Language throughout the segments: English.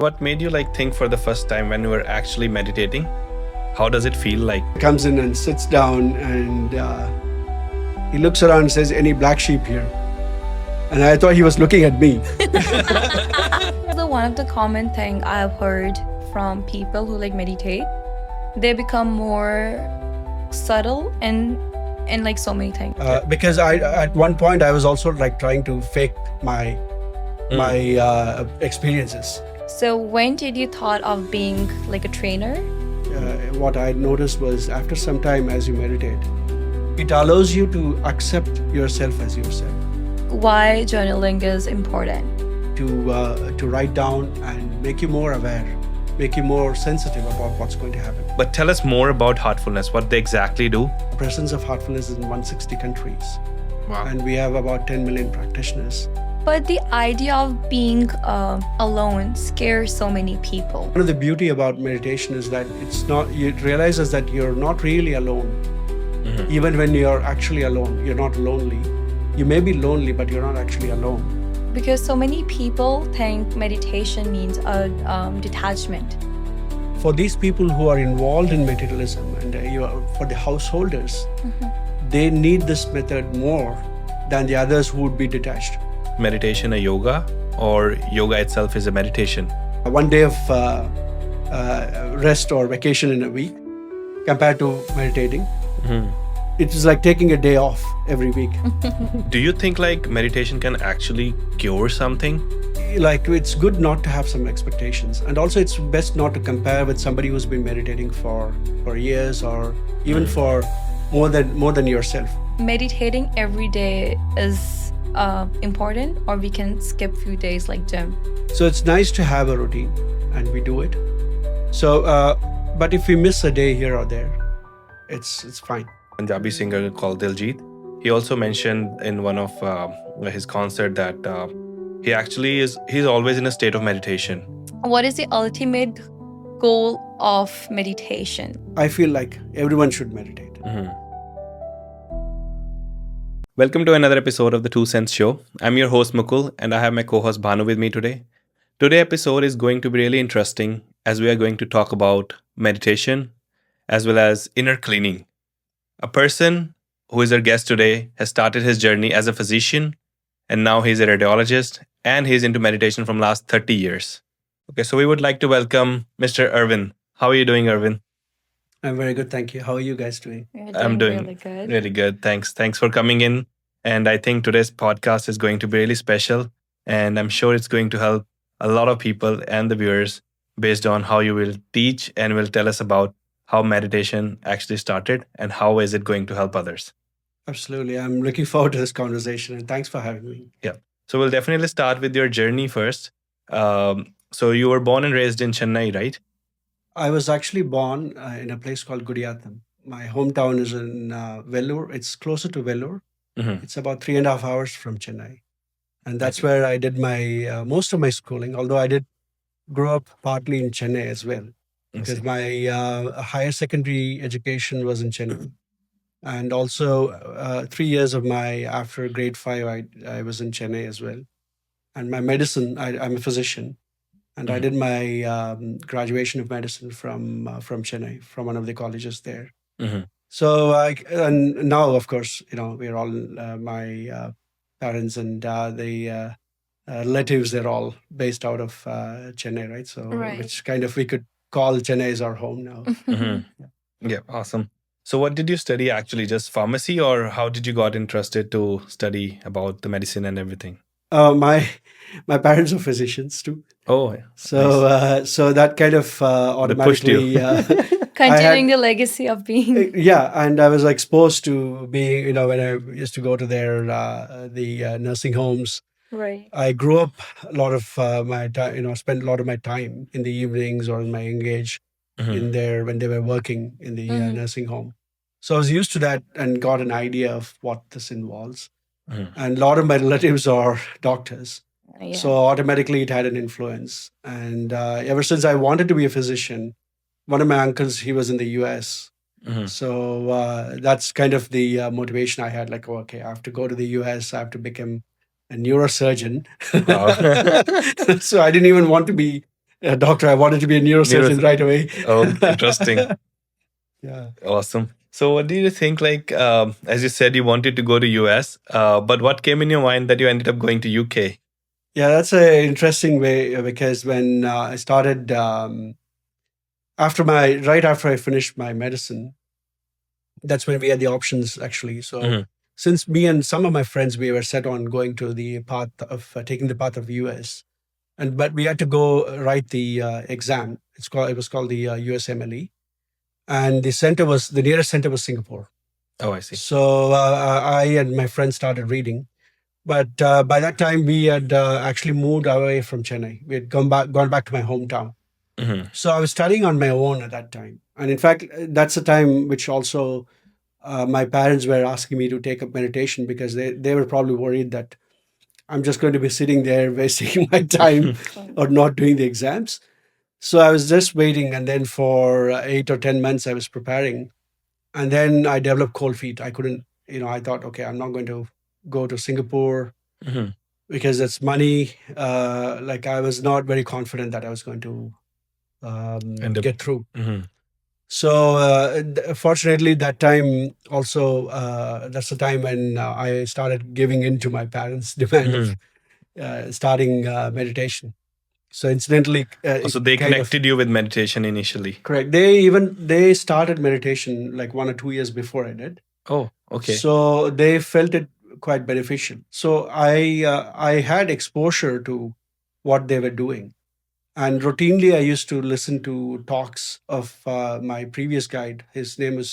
What made you think for the first time when you were actually meditating? How does it feel like? Comes in and sits down and he looks around and says, "Any black sheep here?" And I thought he was looking at me. One of the common thing I've heard from people who meditate, they become more subtle in so many things. Because at one point I was also trying to fake my experiences. So when did you thought of being a trainer? What I noticed was after some time as you meditate, it allows you to accept yourself as yourself. Why journaling is important? To write down and make you more aware, make you more sensitive about what's going to happen. But tell us more about heartfulness, what they exactly do. The presence of heartfulness is in 160 countries. Wow. And we have about 10 million practitioners. But the idea of being alone scares so many people. One of the beauty about meditation is that it realizes that you're not really alone. Mm-hmm. Even when you're actually alone, you're not lonely. You may be lonely, but you're not actually alone. Because so many people think meditation means a detachment. For these people who are involved in materialism and for the householders, they need this method more than the others who would be detached. Meditation a yoga, or yoga itself is a meditation? One day of rest or vacation in a week compared to meditating. Mm-hmm. It is like taking a day off every week. Do you think meditation can actually cure something? It's good not to have some expectations, and also it's best not to compare with somebody who's been meditating for years or even for more than yourself. Meditating every day is important, or we can skip few days like gym. So it's nice to have a routine, and we do it. So, but if we miss a day here or there, it's fine. Punjabi singer called Diljit, he also mentioned in one of his concert that he's always in a state of meditation. What is the ultimate goal of meditation? I feel like everyone should meditate. Mm-hmm. Welcome to another episode of The2Cents Show. I'm your host Mukul, and I have my co-host Bhanu with me today. Today's episode is going to be really interesting as we are going to talk about meditation as well as inner cleaning. A person who is our guest today has started his journey as a physician, and now he's a radiologist, and he's into meditation from last 30 years. Okay, so we would like to welcome Mr. Irvin. How are you doing, Irvin? I'm very good, thank you. How are you guys doing? I'm doing really good. Really good. Thanks for coming in. And I think today's podcast is going to be really special, and I'm sure it's going to help a lot of people and the viewers based on how you will teach and will tell us about how meditation actually started and how is it going to help others. Absolutely. I'm looking forward to this conversation, and thanks for having me. Yeah. So we'll definitely start with your journey first. So you were born and raised in Chennai, right? I was actually born in a place called Gudiyatham. My hometown is in Vellore. It's closer to Vellore. Mm-hmm. It's about 3.5 hours from Chennai. And that's where I did my most of my schooling, although I did grow up partly in Chennai as well. Because my higher secondary education was in Chennai. And also 3 years of after grade 5, I was in Chennai as well. And my medicine, I'm a physician. And I did my graduation of medicine from Chennai, from one of the colleges there. Mm-hmm. So, and now, of course, we're all, my parents and the relatives, they're all based out of Chennai, right? So, which kind of we could call Chennai as our home now. Mm-hmm. Yeah, awesome. So what did you study actually? Just pharmacy, or how did you got interested to study about the medicine and everything? My parents are physicians too. Oh, yeah. So nice. So that kind of automatically continuing the legacy of being. Yeah, and I was exposed to being, when I used to go to their the nursing homes. Right. I grew up a lot of my time, spent a lot of my time in the evenings or in my engage in there when they were working in the nursing home. So I was used to that and got an idea of what this involves. And a lot of my relatives are doctors. Yeah. So automatically it had an influence. And ever since I wanted to be a physician, one of my uncles, he was in the US. So that's kind of the motivation I had. Okay, I have to go to the US. I have to become a neurosurgeon. So I didn't even want to be doctor. I wanted to be a neurosurgeon right away. Oh, interesting. Yeah. Awesome. So, what do you think? Like, as you said, you wanted to go to US, but what came in your mind that you ended up going to UK? Yeah, that's an interesting way because when I started right after I finished my medicine, that's when we had the options actually. So Mhm. since me and some of my friends we were set on going to the path of taking the path of US, but we had to go write the exam. It was called the USMLE, and the nearest center was Singapore. Oh, I see. So I and my friends started reading. But by that time, we had actually moved away from Chennai. We had gone back to my hometown. Mhm. So I was studying on my own at that time. And in fact, that's the time which also my parents were asking me to take up meditation because they were probably worried that I'm just going to be sitting there wasting my time or not doing the exams. So I was just waiting. And then for 8 or 10 months, I was preparing. And then I developed cold feet. I couldn't, I thought, okay, I'm not going to go to Singapore Mhm. because it's money. Like I was not very confident that I was going to End up- get through. Mhm. So fortunately, that time also, that's the time when I started giving in to my parents' demand of starting meditation. So incidentally, So they connected you with meditation initially. Correct. They started meditation like 1 or 2 years before I did. Oh, okay. So they felt it quite beneficial. So I had exposure to what they were doing, and routinely I used to listen to talks of my previous guide. His name is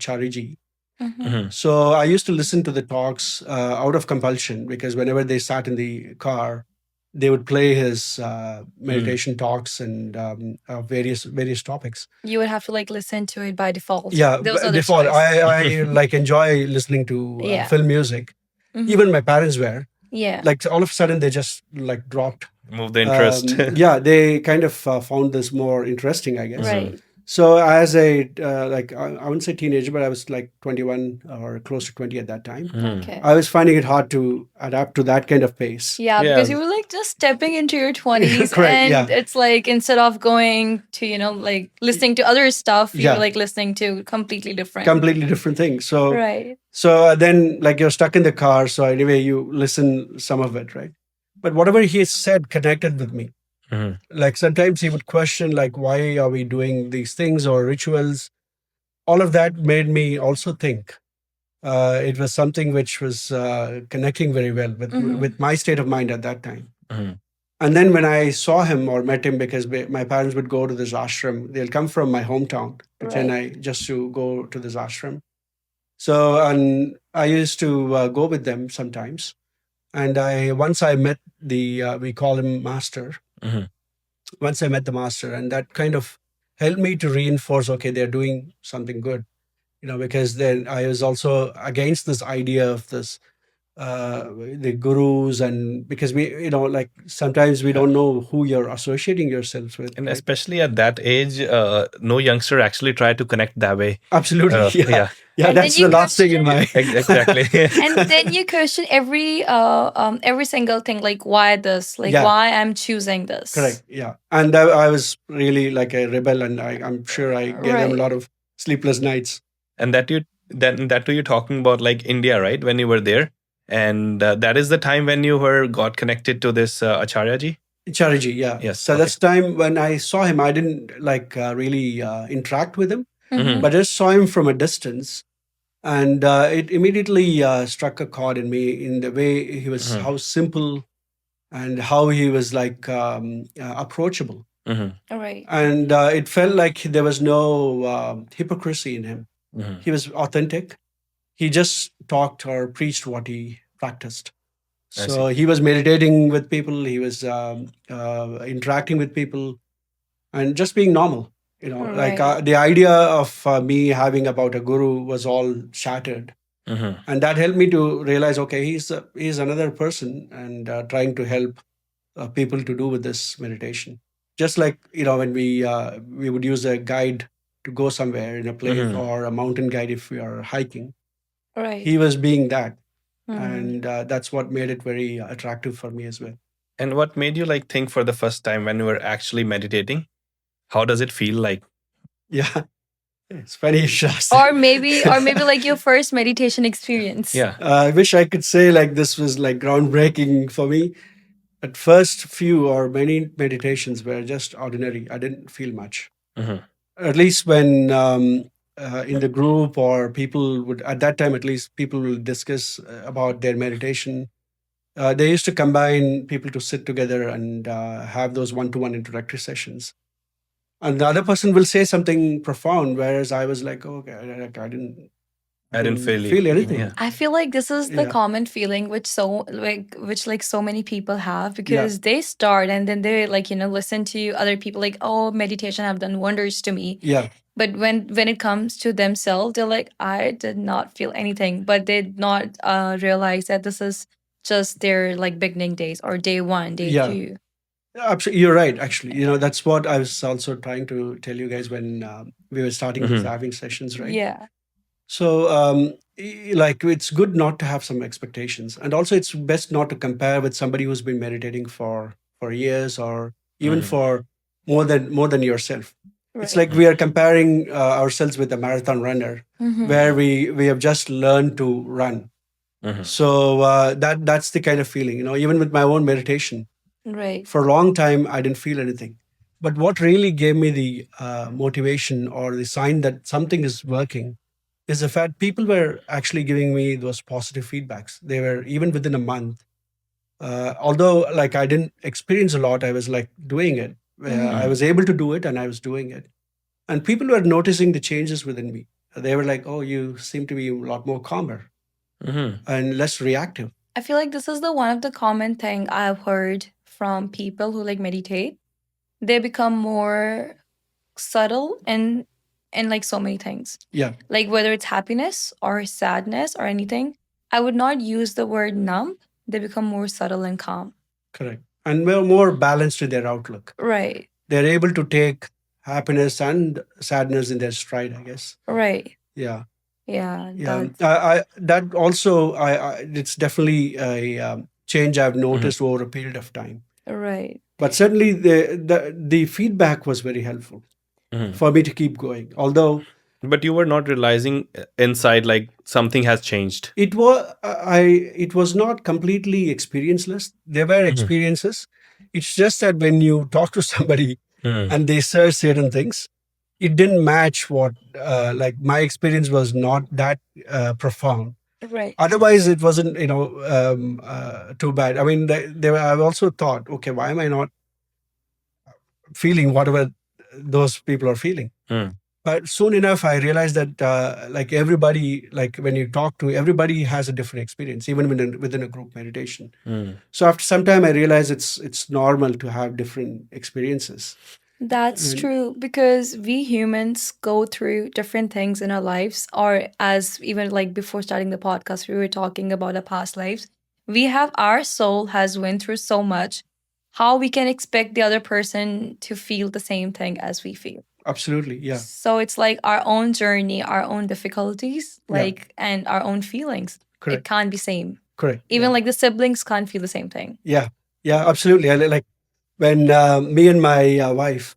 Chariji. Mhm. So I used to listen to the talks out of compulsion because whenever they sat in the car, they would play his meditation talks and various topics. You would have to like listen to it by default. Yeah, There was no other default. choice. I like enjoy listening to Yeah. film music. Mhm. Even my parents were Yeah. like all of a sudden they just like dropped. Move the interest. Yeah, they kind of found this more interesting, I guess. Right. So as a I wouldn't say teenager, but I was like 21 or close to 20 at that time. Okay. I was finding it hard to adapt to that kind of pace. Yeah, Yeah. because you were like just stepping into your 20s Correct, and yeah. it's like instead of going to, like listening to other stuff, you Yeah. were like listening to completely different. Completely different thing. So Right. So then, like you're stuck in the car. So anyway, you listen some of it, right? But whatever he said connected with me. Mhm. Like sometimes he would question, like, why are we doing these things or rituals? All of that made me also think. It was something which was connecting very well with my state of mind at that time. Mhm. And then when I saw him or met him, because my parents would go to this ashram, they'll come from my hometown to Right. Chennai just to go to this ashram. So, and I used to go with them sometimes. And once I met we call him master. Mhm. Once I met the master, and that kind of helped me to reinforce, okay, they're doing something good, because then I was also against this idea of this, the gurus, and because like sometimes we don't know who you're associating yourselves with. And right? especially at that age, no youngster actually tried to connect that way. Absolutely. Yeah. Yeah. And That's then the you last thing in my. Exactly. And then you question every single thing, like why this, like Yeah. why I'm choosing this. Correct. Yeah. And I was really like a rebel, and I'm sure I gave them a Right. lot of sleepless nights. And that too you're talking about like India, right? When you were there, and that is the time when you got connected to this Acharya ji. Chariji, yeah. Yes, So okay. that's time when I saw him. I didn't like really interact with him, Mhm. but I just saw him from a distance, and it immediately struck a chord in me in the way he was, how simple, and how he was like approachable, Mhm. Right. and it felt like there was no hypocrisy in him. Mhm. He was authentic. He just talked or preached what he practiced. I So he was meditating with people. He was interacting with people, and just being normal. Like Right. the idea of me having about a guru was all shattered, Mhm. and that helped me to realize, okay, he's another person, and trying to help people to do with this meditation. Just like when we would use a guide to go somewhere in a place, Mhm. or a mountain guide if we are hiking. Right. He was being that, Mhm. and that's what made it very attractive for me as well. And what made you like think for the first time when you were actually meditating? How does it feel like? Yeah, it's funny you should ask Or that. maybe like your first meditation experience. Yeah. I wish I could say like this was like groundbreaking for me. At first few or many meditations were just ordinary. I didn't feel much. Mhm. At least when in the group or people would, at that time at least, people will discuss about their meditation. They used to combine people to sit together and have those one-to-one introductory sessions. And the other person will say something profound, whereas I was like, oh, okay, I I didn't didn't feel feel it. anything. Yeah. I feel like this is the Yeah. common feeling which so many people have, Yeah. because they start and then they like, listen to other people like, oh, meditation have done wonders to me. Yeah. But when it comes to themselves, they're like, I did not feel anything. But they did not realize that this is just their like beginning days or day one, day Yeah. two. Absolutely, you're right. Actually, that's what I was also trying to tell you guys when we were starting these Mhm. having sessions, right? Yeah. So, like, it's good not to have some expectations, and also it's best not to compare with somebody who's been meditating for years or even Mhm. for more than yourself. It's Right. like we are comparing ourselves with a marathon runner, Mhm. where we have just learned to run. Mhm. So that's the kind of feeling, even with my own meditation. Right. For a long time, I didn't feel anything. But what really gave me the motivation or the sign that something is working is the fact people were actually giving me those positive feedbacks. They were even within a month. Although, like, I didn't experience a lot, I was like doing it. I was able to do it and I was doing it. And people were noticing the changes within me. They were like, oh, you seem to be a lot more calmer Mhm. and less reactive. I feel like this is the one of the common thing I've heard from people who like meditate. They become more subtle in like so many things. Yeah, Like whether it's happiness or sadness or anything. I would not use the word numb. They become more subtle and calm. correct. And we're more balanced in their outlook. Right. They're able to take happiness and sadness in their stride, I guess. Right. Yeah. Yeah. Yeah. That's That also, it's definitely a change I've noticed over a period of time. right. But certainly the feedback was very helpful Mhm. for me to keep going. Although But you were not realizing inside like something has changed. it was not completely experienceless. There were experiences. It's just that when you talk to somebody Mhm. and they say certain things, it didn't match what like my experience was not that profound. Right. Otherwise, it wasn't too bad. I mean, I've also thought, okay, why am I not feeling whatever those people are feeling? Mm. But soon enough, I realized that like everybody, like when you talk to everybody, has a different experience, even within a group meditation. Mm. So after some time, I realized it's normal to have different experiences. That's And- true, because we humans go through different things in our lives, or as even like before starting the podcast, we were talking about our past lives. Our soul has went through so much. How we can expect the other person to feel the same thing as we feel? Absolutely, yeah, So it's like our own journey, our own difficulties, Yeah. like and our own feelings. It correct, can't be same. correct. Even yeah. like the siblings can't feel the same thing. Yeah, absolutely. Like when me and my wife,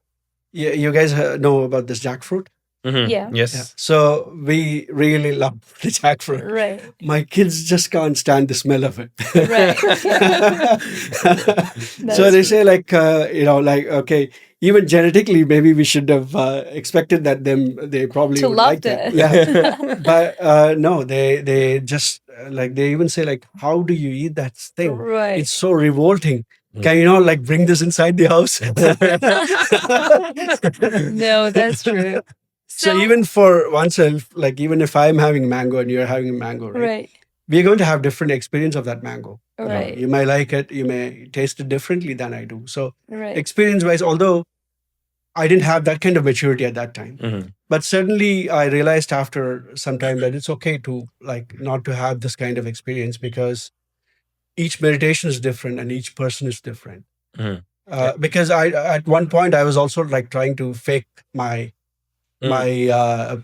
you guys know about this jackfruit. Mhm. Yeah. Yes. So we really love the jackfruit. Right. My kids just can't stand the smell of it. Right. So they say like like, okay, even genetically maybe we should have expected that they probably To would love like that. it. Yeah. But no, they just like they even say like, how do you eat that thing? Right. It's so revolting. Can you not like bring this inside the house? No, that's true. So even for oneself, like even if I'm having mango and you're having mango, right? Right. We're going to have different experience of that mango. Right. You may like it, you may taste it differently than I do. So Right. experience wise, although I didn't have that kind of maturity at that time, Mhm. but certainly I realized after some time that it's okay to like not to have this kind of experience, because each meditation is different and each person is different. Mhm. Because I at one point I was also like trying to fake my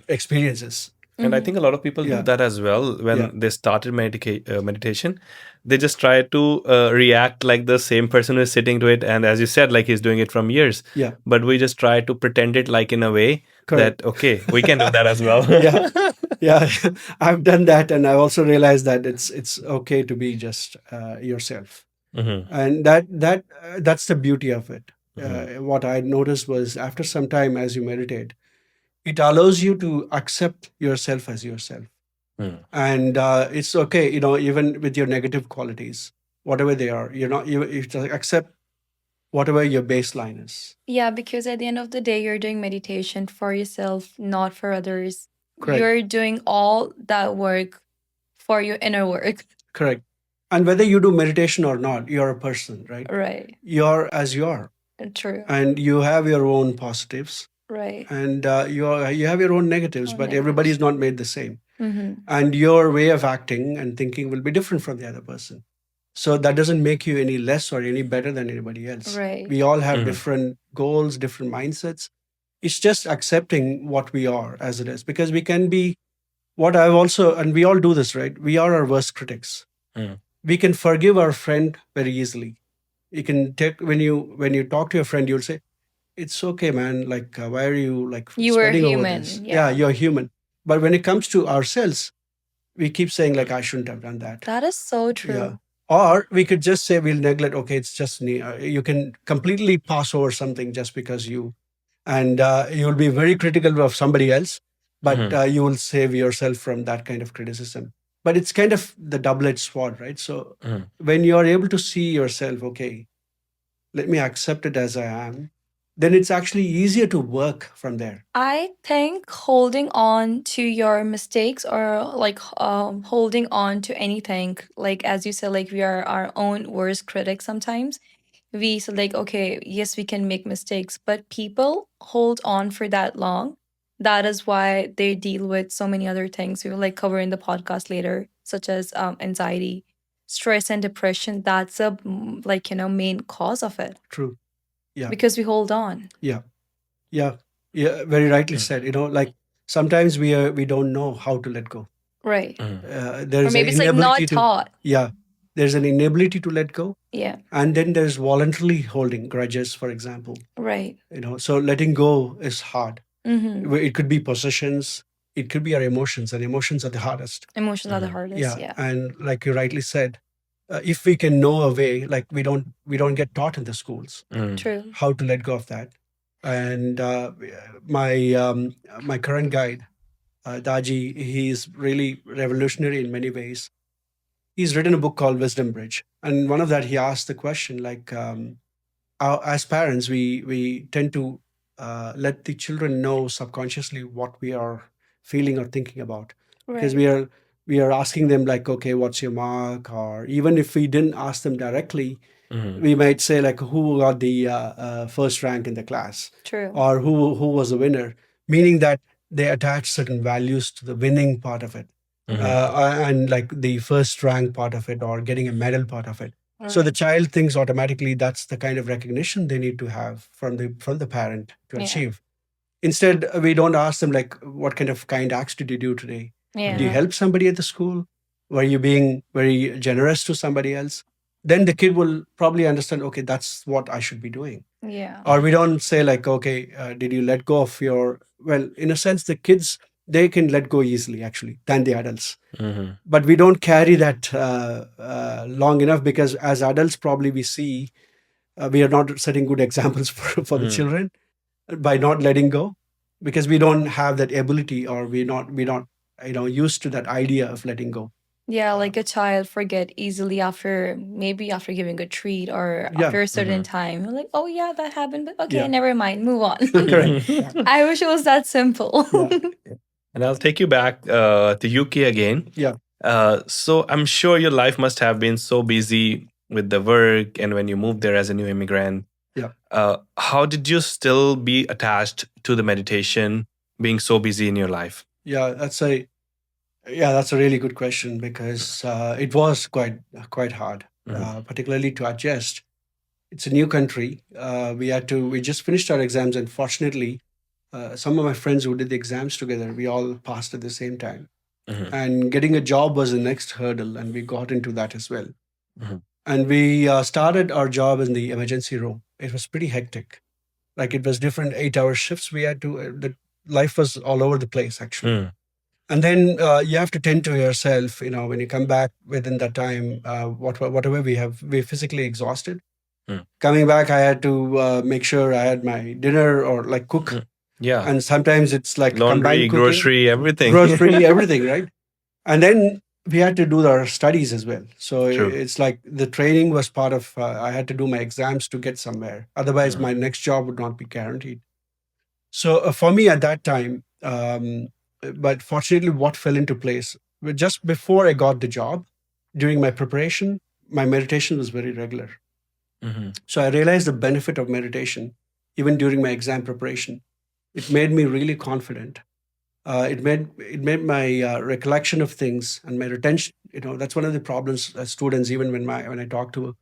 experiences. And I think a lot of people do Yeah. that as well when Yeah. they started meditation. They just try to react like the same person who is sitting to it. And as you said, like he's doing it from years. Yeah. But we just try to pretend it like in a way Correct. that, okay, we can do that as well. Yeah. Yeah. I've done that, and I also realized that it's okay to be just yourself, Mhm. and that's the beauty of it. What I noticed was after some time, as you meditate, it allows you to accept yourself as yourself. Mm. And it's okay, even with your negative qualities, whatever they are, you just accept whatever your baseline is. Yeah, because at the end of the day, you're doing meditation for yourself, not for others. Correct. You're doing all that work for your inner work. Correct. And whether you do meditation or not, you're a person, right? Right. You're as you are, True. and you have your own positives, Right. and you have your own negatives, but everybody's not made the same. Mm-hmm. And your way of acting and thinking will be different from the other person. So that doesn't make you any less or any better than anybody else. Right. We all have Mhm. different goals, different mindsets. It's just accepting what we are as it is, because we can be what I've also, and we all do this, right? We are our worst critics. Mm. We can forgive our friend very easily. You can take when you talk to your friend, you'll say, "It's okay, man. Like, why are you like You were sweating over human, this? yeah. You're human." But when it comes to ourselves, we keep saying like, "I shouldn't have done that." That is so true. Yeah. Or we could just say we'll neglect. Okay, it's just me. You can completely pass over something just because and you'll be very critical of somebody else, but Mhm. you will save yourself from that kind of criticism. But it's kind of the double-edged sword, right? So Mhm. when you're able to see yourself, okay, let me accept it as I am, then it's actually easier to work from there. I think holding on to your mistakes or like holding on to anything, like as you said, like we are our own worst critics sometimes. We said like, okay, yes, we can make mistakes, but people hold on for that long. That is why they deal with so many other things we will like cover in the podcast later, such as anxiety, stress, and depression. That's a like main cause of it. True. Yeah. Because we hold on. Yeah. Yeah. Yeah. Very rightly Mm. said. Like sometimes we don't know how to let go. Right. Mm. There's Or maybe an it's like inability not to. taught. Yeah. There's an inability to let go. Yeah. And then there's voluntarily holding grudges, for example. Right. So letting go is hard. Mm-hmm. It could be possessions, it could be our emotions, and emotions are the hardest. Emotions are the Mhm. hardest. Yeah. And like you rightly said, if we can know a way, like we don't get taught in the schools Mm. True. how to let go of that. And my current guide, Daji, he's really revolutionary in many ways. He's written a book called Wisdom Bridge, and one of that he asked the question like, as parents, we tend to let the children know subconsciously what we are feeling or thinking about, because Right. we are asking them like, okay, what's your mark? Or even if we didn't ask them directly, Mhm. we might say like, who got the first rank in the class, True. or who was the winner, meaning that they attach certain values to the winning part of it, Mhm. and like the first rank part of it, or getting a medal part of it. So the child thinks automatically that's the kind of recognition they need to have from the parent to Yeah. achieve. Instead, we don't ask them like, what kind of kind acts did you do today? Yeah. Did you help somebody at the school? Were you being very generous to somebody else? Then the kid will probably understand, okay, that's what I should be doing. Yeah. Or we don't say like, okay, did you let go of your, well, in a sense, the kids, they can let go easily actually than the adults. Mhm. But we don't carry that long enough, because as adults, probably we see we are not setting good examples for the Mm. children by not letting go, because we don't have that ability, or we're not used to that idea of letting go. Yeah, like a child forget easily maybe after giving a treat or Yeah. after a certain Mhm. time. You're like, oh yeah, that happened, but okay, Yeah. never mind, move on. Correct. Yeah. I wish it was that simple. Yeah. And I'll take you back to UK again. Yeah. So I'm sure your life must have been so busy with the work and when you moved there as a new immigrant. Yeah. How did you still be attached to the meditation being so busy in your life? Yeah, that's a really good question, because it was quite hard, Mhm. particularly to adjust. It's a new country. We just finished our exams, and fortunately, some of my friends who did the exams together, we all passed at the same time. And getting a job was the next hurdle, and we got into that as well. And we started our job in the emergency room. It was pretty hectic. Like, it was different 8-hour shifts. We had to, the life was all over the place, actually. And then you have to tend to yourself, when you come back within that time, whatever we're physically exhausted. Coming back, I had to make sure I had my dinner or like cook. Yeah. And sometimes it's like Laundry, combined cooking, grocery, everything. grocery, everything, right? And then we had to do our studies as well. So True. it's like the training was part of, I had to do my exams to get somewhere. Otherwise, my next job would not be guaranteed. So for me at that time, but fortunately, what fell into place, just before I got the job, during my preparation, my meditation was very regular. So I realized the benefit of meditation, even during my exam preparation. It made me really confident. It made my recollection of things and my retention. That's one of the problems as students. Even when I talk to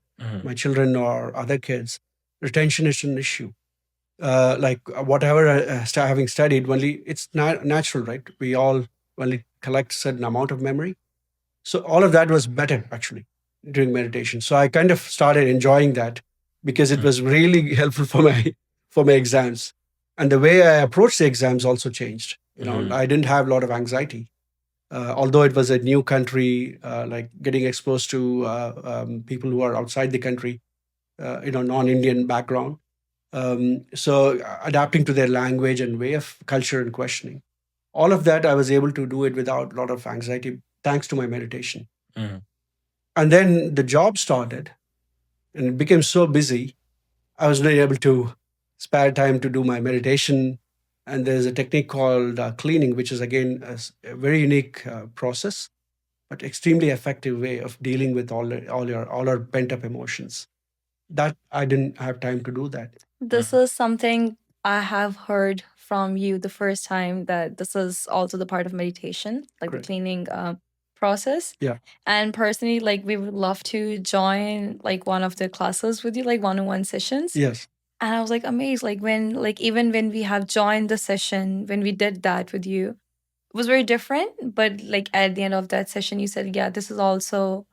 my children or other kids, retention is an issue. Like whatever having studied, only it's natural, right? We all only collect certain amount of memory. So all of that was better actually during meditation. So I kind of started enjoying that because it was really helpful for my exams. And the way I approached the exams also changed. I didn't have a lot of anxiety. Although it was a new country, like getting exposed to people who are outside the country, non-Indian background. So adapting to their language and way of culture and questioning. All of that, I was able to do it without a lot of anxiety, thanks to my meditation. And then the job started and it became so busy, I was not able to spare time to do my meditation. And there's a technique called cleaning, which is again a very unique process, but extremely effective way of dealing with all our pent up emotions. That I didn't have time to do that. This is something I have heard from you the first time, that this is also the part of meditation, like Correct. the cleaning process. Yeah. And personally, like, we would love to join like one of the classes with you, like one-on-one sessions. Yes. And I was like amazed, like even when we have joined the session, when we did that with you, it was very different. But like at the end of that session, you said, yeah, this is also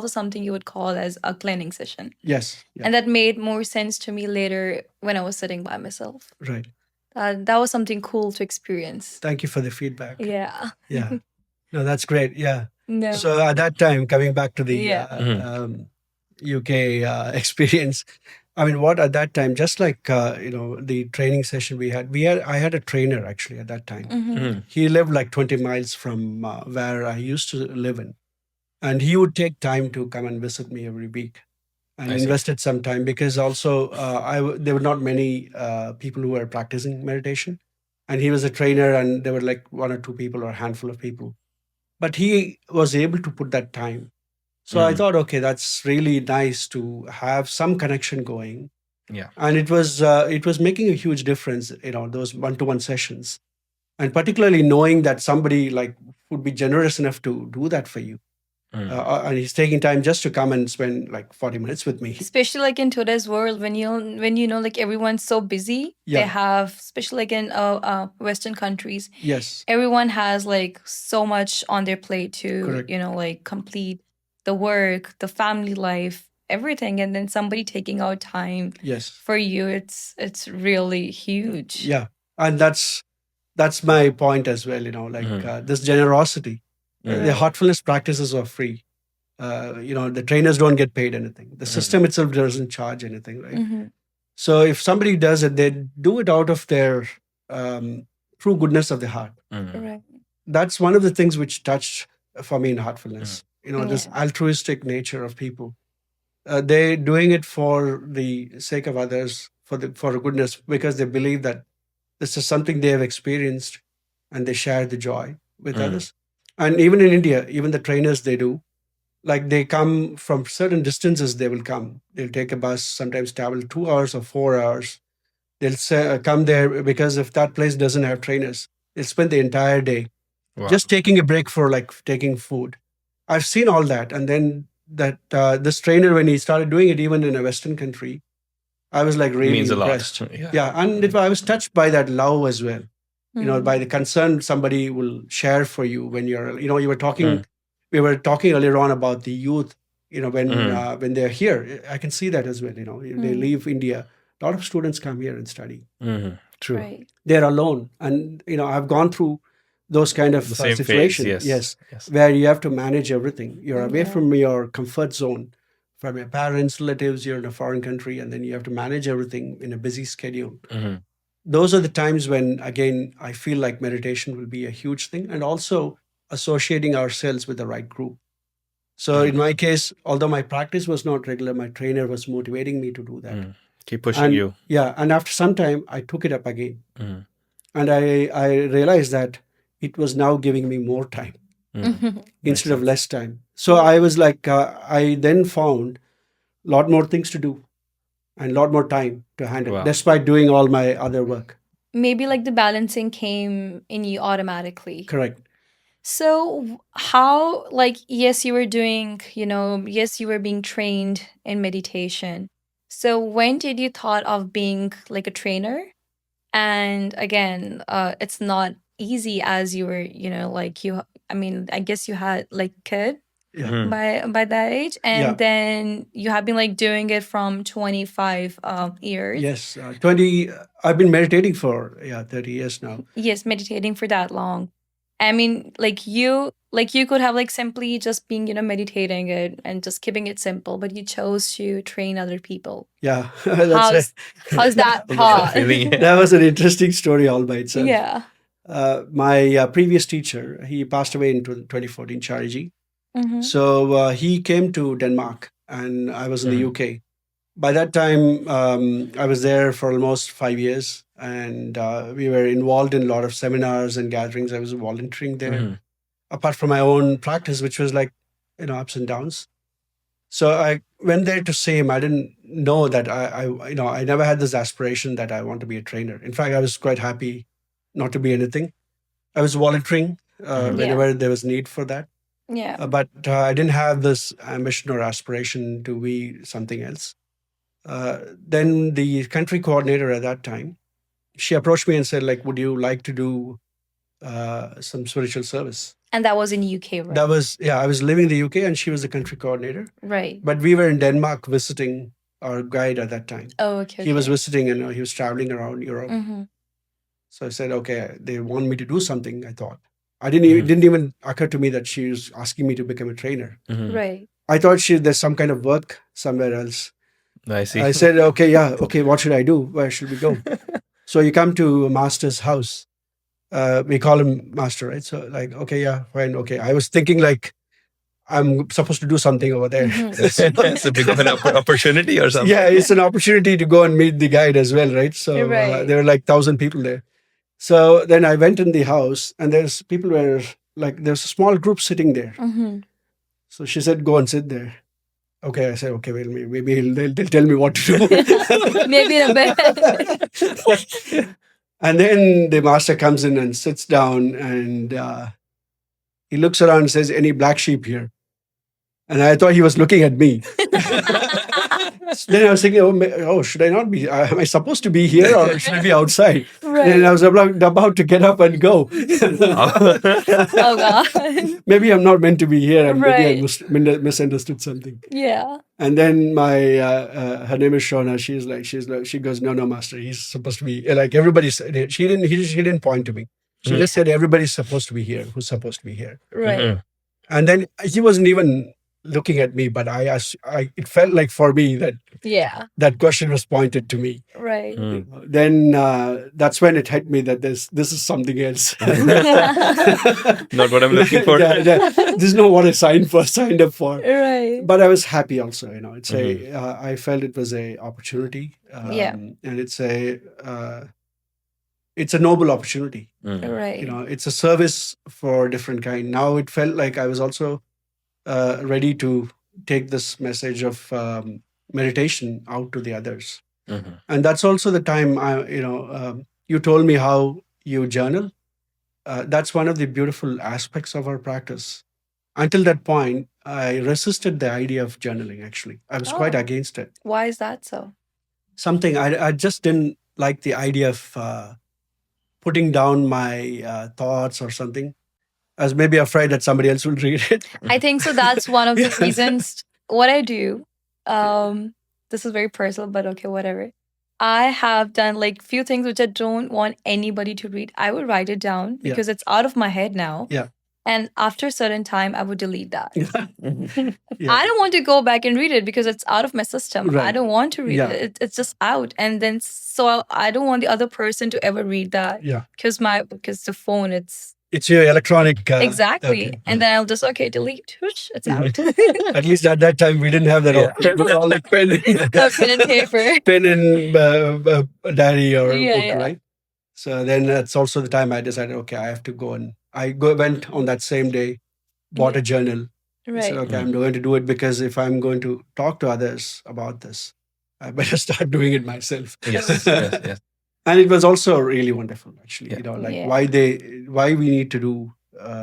something you would call as a cleaning session. Yes. Yeah. And that made more sense to me later when I was sitting by myself. Right. That was something cool to experience. Thank you for the feedback. Yeah. Yeah. No, that's great. Yeah. No. So at that time, coming back to the Yeah. UK experience, I mean, what at that time, just like the training session I had a trainer actually at that time. He lived like 20 miles from where I used to live in, and he would take time to come and visit me every week, and invested some time because also there were not many people who were practicing meditation, and he was a trainer, and there were like one or two people or a handful of people, but he was able to put that time. So I thought, okay, that's really nice to have some connection going. Yeah. And it was making a huge difference, those one-to-one sessions, and particularly knowing that somebody like would be generous enough to do that for you. And he's taking time just to come and spend like 40 minutes with me. Especially like in today's world, when you know like everyone's so busy. Yeah. They have, especially like in Western countries, Yes. everyone has like so much on their plate to Correct. like complete the work, the family life, everything, and then somebody taking out time Yes. for you, it's really huge. Yeah. And that's my point as well, this generosity. The heartfulness practices are free. The trainers don't get paid anything. The system itself doesn't charge anything, right? So if somebody does it, they do it out of their true goodness of the heart. Right. That's one of the things which touched for me in heartfulness. This Yeah. altruistic nature of people. They're doing it for the sake of others, for goodness, because they believe that this is something they have experienced, and they share the joy with others. And even in India, even the trainers, they do. Like they come from certain distances, they will come. They'll take a bus, sometimes travel 2 hours or 4 hours. They'll come there because if that place doesn't have trainers, they'll spend the entire day just taking a break for like taking food. I've seen all that. And then this trainer, when he started doing it, even in a Western country, I was like really Means a lot. impressed. Yeah. Yeah, and I was touched by that love as well. By the concern somebody will share for you when you're, you were talking, we were talking earlier on about the youth, when they're here. I can see that as well. They leave India. A lot of students come here and study. True. Right. They're alone. And, I've gone through those kind of The same phase, situations. yes. Where you have to manage everything. You're away Yeah. from your comfort zone, from your parents, relatives, you're in a foreign country, and then you have to manage everything in a busy schedule. Those are the times when, again, I feel like meditation will be a huge thing, and also associating ourselves with the right group. So in my case, although my practice was not regular, my trainer was motivating me to do that. Keep pushing And you. yeah, and after some time, I took it up again. And I realized that it was now giving me more time instead of less time. So I was like, I then found a lot more things to do and a lot more time to handle, Wow. despite doing all my other work. Maybe like the balancing came in you automatically. Correct. So how, like, yes, you were doing, yes, you were being trained in meditation. So when did you thought of being like a trainer? And again, it's not easy as you were, I guess you had like kid by that age, and then you have been like doing it from 25 years. Yes, 20. I've been meditating for 30 years now. Yes, meditating for that long. I mean, you could have like simply just being, meditating it and just keeping it simple, but you chose to train other people. Yeah, how's that thought? That was an interesting story all by itself. Yeah. My previous teacher, he passed away in 2014, Chariji. So he came to Denmark, and I was in the UK. By that time, I was there for almost 5 years, and we were involved in a lot of seminars and gatherings. I was volunteering there, apart from my own practice, which was like, ups and downs. So I went there to see him. I didn't know that I never had this aspiration that I want to be a trainer. In fact, I was quite happy not to be anything. I was volunteering whenever there was need for that. Yeah. But I didn't have this ambition or aspiration to be something else. Then the country coordinator at that time, she approached me and said, like, would you like to do some spiritual service? And that was in UK, right? That was, I was living in the UK, and she was the country coordinator. Right. But we were in Denmark visiting our guide at that time. Oh, okay. He was visiting, and he was traveling around Europe. So I said, okay, they want me to do something, I thought. It didn't even occur to me that she was asking me to become a trainer. Right. I thought there's some kind of work somewhere else. I see. I said, okay, what should I do? Where should we go? So you come to a master's house. We call him master, right? So like, okay, fine, okay. I was thinking like, I'm supposed to do something over there. It's a big of an opportunity or something. Yeah, it's an opportunity to go and meet the guide as well, right? So there were like 1,000 people there. So then I went in the house, and there's a small group sitting there. So she said, go and sit there. Okay, I said, okay, well, maybe they'll tell me what to do. Maybe in a bit. And then the master comes in and sits down, and he looks around and says, any black sheep here? And I thought he was looking at me. Then I was thinking, should I not be? Am I supposed to be here, or should I be outside? Right. And I was about to get up and go. Oh God! Maybe I'm not meant to be here. Maybe I misunderstood something. Yeah. And then my her name is Shona. She goes, no, master. He's supposed to be like everybody said. She didn't point to me. She just said everybody's supposed to be here. Who's supposed to be here? Right. And then he wasn't even looking at me, but it felt like for me that that question was pointed to me. Right. Then that's when it hit me that this is something else. Not what I'm looking for. This is not what I signed up for. Right. But I was happy also. It's I felt it was a opportunity. And it's a noble opportunity. Right. It's a service for a different kind. Now it felt like I was also ready to take this message of meditation out to the others. And that's also the time you told me how you journal. That's one of the beautiful aspects of our practice. Until that point, I resisted the idea of journaling, actually. I was quite against it. Why is that so? something. I just didn't like the idea of putting down my thoughts or something. I was maybe afraid that somebody else will read it. I think so. That's one of the Yeah. reasons. What I do, this is very personal, but okay, whatever. I have done like few things which I don't want anybody to read. I would write it down Yeah. because it's out of my head now. Yeah. And after a certain time, I would delete that. Yeah. I don't want to go back and read it because it's out of my system. I Right. don't want to read Yeah. it. It's just out. And then so I don't want the other person to ever read that Yeah. because the phone, it's It's your electronic. exactly. Okay. And then I'll just delete. Whoosh, it's Yeah. out. At least at that time, we didn't have that all like pen, Pen and paper. pen and diary or Yeah, book, yeah. right? So then that's also the time I decided, okay, I have to go, and went on that same day, bought a journal. I said, Right. okay, I'm going to do it because if I'm going to talk to others about this, I better start doing it myself. Yes, yes, yes. And it was also really wonderful, actually. Yeah. Like Yeah. why we need to do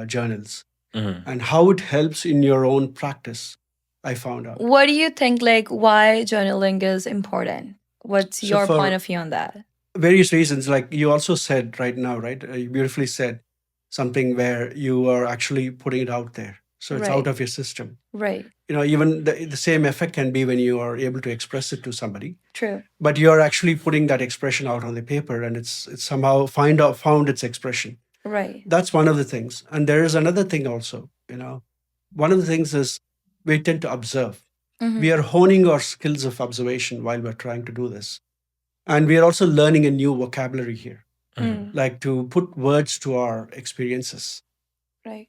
journals Mhm. and how it helps in your own practice. I found out. What do you think, like, why journaling is important? What's So your for- point of view on that? Various reasons, like you also said right now, right? You beautifully said something where you are actually putting it out there. So it's Right. out of your system. Right. Even the same effect can be when you are able to express it to somebody, True. but you're actually putting that expression out on the paper, and it's somehow found its expression. Right. That's one of the things. And there is another thing also. One of the things is we tend to observe. Mhm. We are honing our skills of observation while we're trying to do this. And we are also learning a new vocabulary here, Mm. like to put words to our experiences, Right.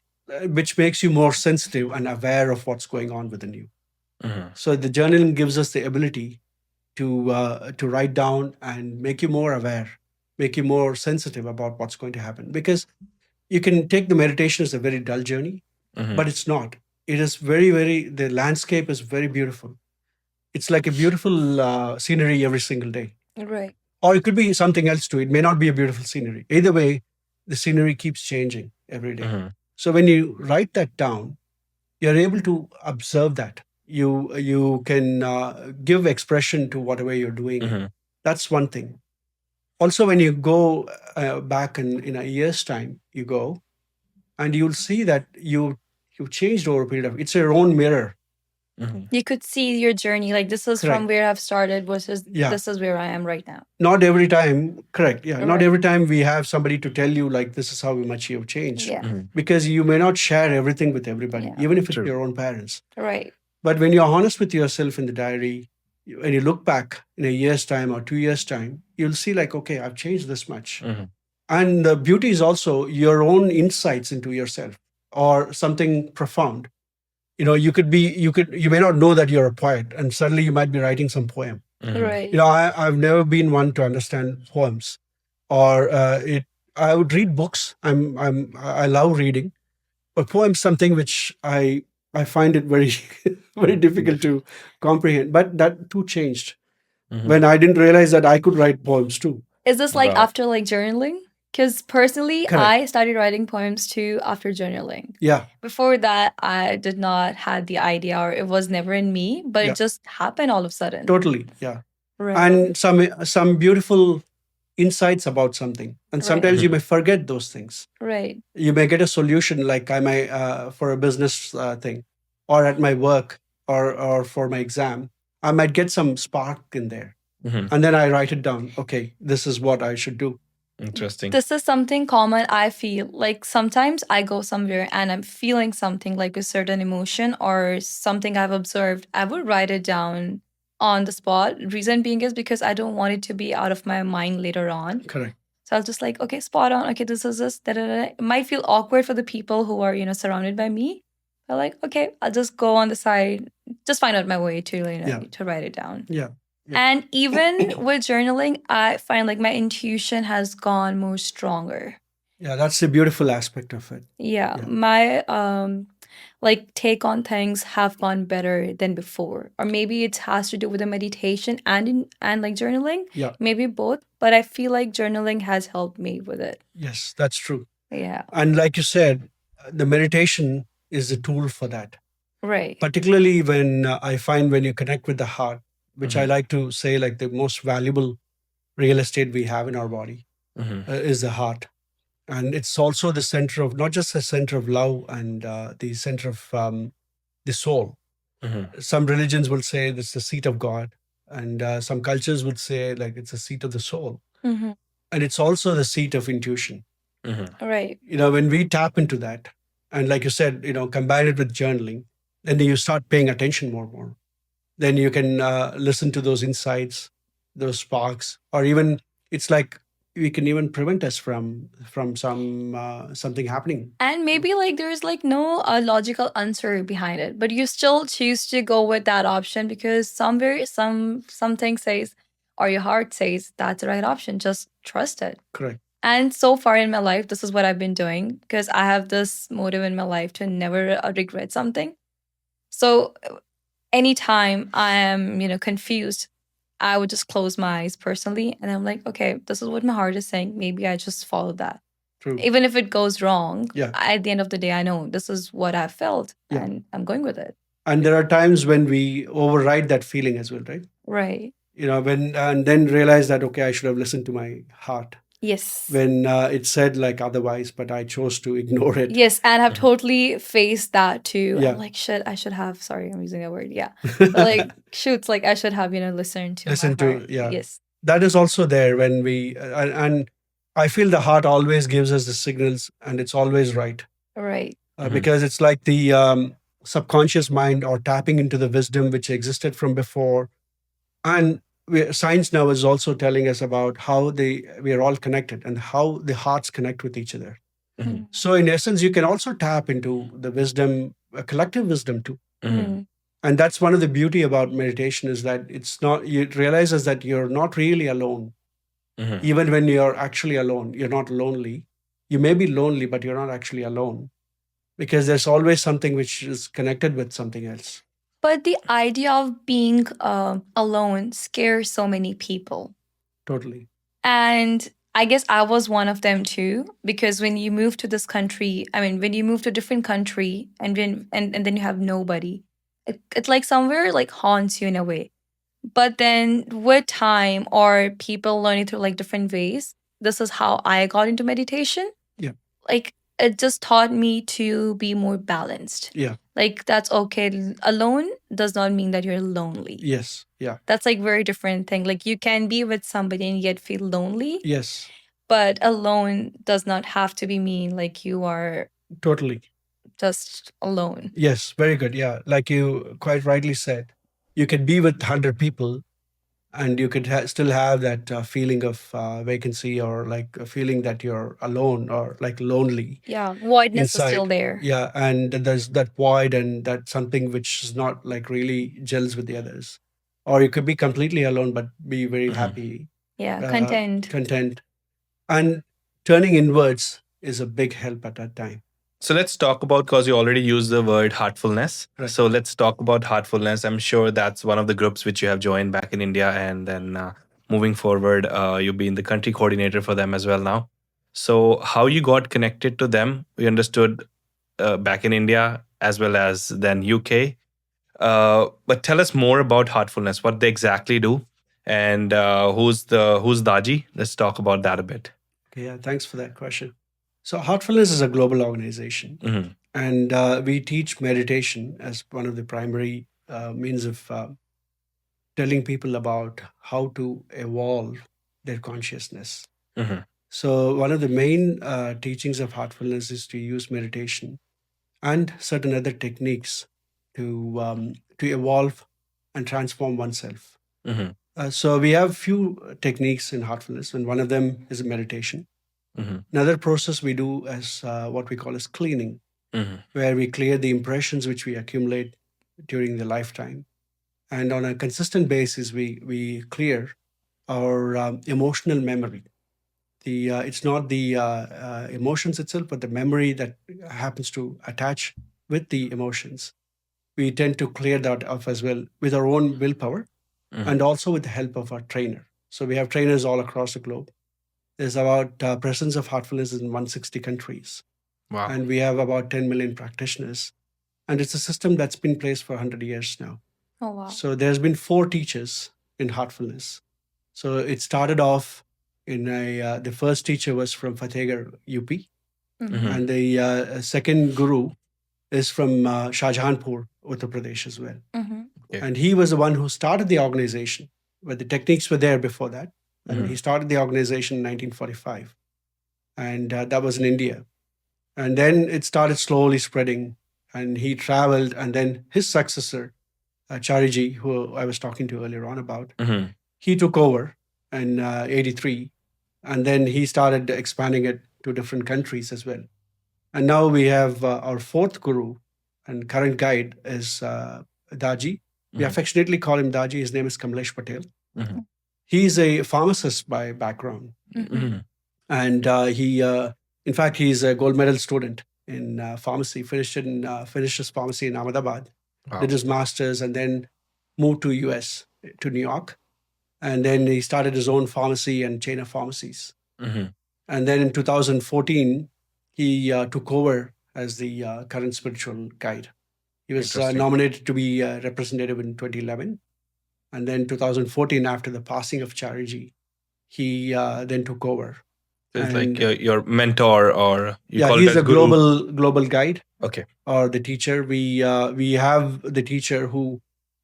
which makes you more sensitive and aware of what's going on within you. Mhm. So the journaling gives us the ability to write down and make you more aware, make you more sensitive about what's going to happen. Because you can take the meditation as a very dull journey, Mhm. but it's not. It is very, very, the landscape is very beautiful. It's like a beautiful scenery every single day. Right. Or it could be something else too. It may not be a beautiful scenery. Either way, the scenery keeps changing every day. Mhm. So when you write that down, you're able to observe that. You can give expression to whatever you're doing. Mhm. That's one thing. Also, when you go back in a year's time, you go and you'll see that you've changed over a period of. It's your own mirror. Mhm. You could see your journey. Like, this is Correct. from where I've started versus Yeah. this is where I am right now. Not every time, correct. Yeah, not Right. every time we have somebody to tell you like this is how much you've changed. Yeah. Mhm. Because you may not share everything with everybody, Yeah. even if it's True. your own parents. Right. But when you're honest with yourself in the diary, when you look back in a year's time or 2 years' time, you'll see like, okay, I've changed this much. Mhm. And the beauty is also your own insights into yourself or something profound. You may not know that you're a poet, and suddenly you might be writing some poem. Mhm. Right. I've never been one to understand poems, or I would read books. I love reading, but poems something which I find it very very difficult to comprehend. But that too changed Mhm. when I didn't realize that I could write poems too. Is this like Wow. after like journaling? Because personally, Correct. I started writing poems too after journaling. Yeah, Before that, I did not had the idea, or it was never in me, but Yeah. it just happened all of a sudden. totally. Yeah, Right. and some beautiful insights about something, and Right. sometimes you may forget those things. Right. You may get a solution, like I may for a business thing, or at my work, or for my exam, I might get some spark in there, Mhm. and then I write it down. Okay, this is what I should do. Interesting. This is something common. I feel like sometimes I go somewhere and I'm feeling something like a certain emotion or something I've observed. I would write it down on the spot. Reason being is because I don't want it to be out of my mind later on. Correct. So I'll just like, okay, spot on. Okay, this is this. Da, da, da. It might feel awkward for the people who are, surrounded by me. But like, okay, I'll just go on the side, just find out my way to, Yeah. to write it down. Yeah. And even with journaling, I find like my intuition has gone more stronger. Yeah, that's the beautiful aspect of it. Yeah, Yeah. my like take on things have gone better than before, or maybe it has to do with the meditation and like journaling. Yeah. Maybe both, but I feel like journaling has helped me with it. Yes, that's true. Yeah, And like you said, the meditation is the tool for that. right. Particularly when I find when you connect with the heart, which I like to say, like the most valuable real estate we have in our body is the heart. And it's also the center of, not just the center of love and the center of the soul. Some religions will say it's the seat of God, and some cultures would say like it's the seat of the soul. And it's also the seat of intuition. Right. When we tap into that, and like you said, combine it with journaling, then you start paying attention more. Then you can listen to those insights, those sparks, or even it's like we can even prevent us from something happening. And maybe like there's like no logical answer behind it, but you still choose to go with that option because something says, or your heart says that's the right option. Just trust it. Correct. And so far in my life, this is what I've been doing because I have this motive in my life to never regret something. So anytime I am, confused, I would just close my eyes personally, and I'm like, okay, this is what my heart is saying. Maybe I just follow that. True. Even if it goes wrong, Yeah. at the end of the day, I know this is what I felt, Yeah. and I'm going with it. And there are times when we override that feeling as well, right? Right. And then realize that, okay, I should have listened to my heart Yes. when it said like otherwise, but I chose to ignore it. Yes, and I've totally faced that too. Yeah. I'm like, shit, I should have. Sorry, I'm using a word. Yeah, but like, shoots, like I should have, listened to Listen my to, heart. yeah. Yes. That is also there when we and I feel the heart always gives us the signals, and it's always right. Right. Because it's like the subconscious mind or tapping into the wisdom which existed from before. And science now is also telling us about how we are all connected and how the hearts connect with each other. So in essence, you can also tap into the wisdom, collective wisdom too. And that's one of the beauty about meditation is that it realizes that you're not really alone. Even when you're actually alone, you're not lonely. You may be lonely, but you're not actually alone because there's always something which is connected with something else. But the idea of being alone scares so many people. Totally. And I guess I was one of them too, because when you move to this country, when you move to a different country and then you have nobody, it like somewhere like haunts you in a way. But then with time or people learning through like different ways, this is how I got into meditation. Yeah. Like it just taught me to be more balanced. Yeah. Like that's okay. Alone does not mean that you're lonely. Yes. Yeah. That's like very different thing. Like you can be with somebody and yet feel lonely. Yes. But alone does not have to be mean like you are Totally. just alone. Yes. Very good. Yeah. Like you quite rightly said, you can be with 100 people and you could still have that feeling of vacancy or like a feeling that you're alone or like lonely. Yeah. Voidness inside. is still there. Yeah. And there's that void and that's something which is not like really gels with the others. Or you could be completely alone, but be very happy. Yeah. Content. Content. And turning inwards is a big help at that time. So let's talk about, because you already used the word heartfulness. Right. So let's talk about heartfulness. I'm sure that's one of the groups which you have joined back in India, and then moving forward, you've been the country coordinator for them as well now. So how you got connected to them, we understood back in India as well as then UK. But tell us more about heartfulness, what they exactly do, and who's Daji. Let's talk about that a bit. Okay, yeah, thanks for that question. So Heartfulness is a global organization, and we teach meditation as one of the primary means of telling people about how to evolve their consciousness. So one of the main teachings of Heartfulness is to use meditation and certain other techniques to evolve and transform oneself. So we have few techniques in Heartfulness, and one of them is meditation. Another process we do is what we call as cleaning, where we clear the impressions which we accumulate during the lifetime. And on a consistent basis, we clear our emotional memory. It's not the emotions itself, but the memory that happens to attach with the emotions. We tend to clear that off as well with our own willpower and also with the help of our trainer. So we have trainers all across the globe. There's about presence of Heartfulness in 160 countries. Wow. And we have about 10 million practitioners. And it's a system that's been in place for 100 years now. Oh, wow. So there's been 4 teachers in heartfulness. So it started off in the first teacher was from Fatehgarh, UP, and the second guru is from Shahjahanpur, Uttar Pradesh as well. Okay. And he was the one who started the organization, but the techniques were there before that. And he started the organization in 1945. And that was in India. And then it started slowly spreading. And he traveled. And then his successor, Chariji, who I was talking to earlier on about, he took over in 83. And then he started expanding it to different countries as well. And now we have our 4th guru and current guide is Daji. We affectionately call him Daji. His name is Kamlesh Patel. He's a pharmacist by background. And in fact, he's a gold medal student in pharmacy, finished his pharmacy in Ahmedabad, did his master's, and then moved to US, to New York. And then he started his own pharmacy and chain of pharmacies. And then in 2014, he took over as the current spiritual guide. He was nominated to be representative in 2011. And then 2014, after the passing of Chariji, he then took over. So it's like your mentor, or you call he's it as a guru? global guide. Okay. Or the teacher. We have the teacher who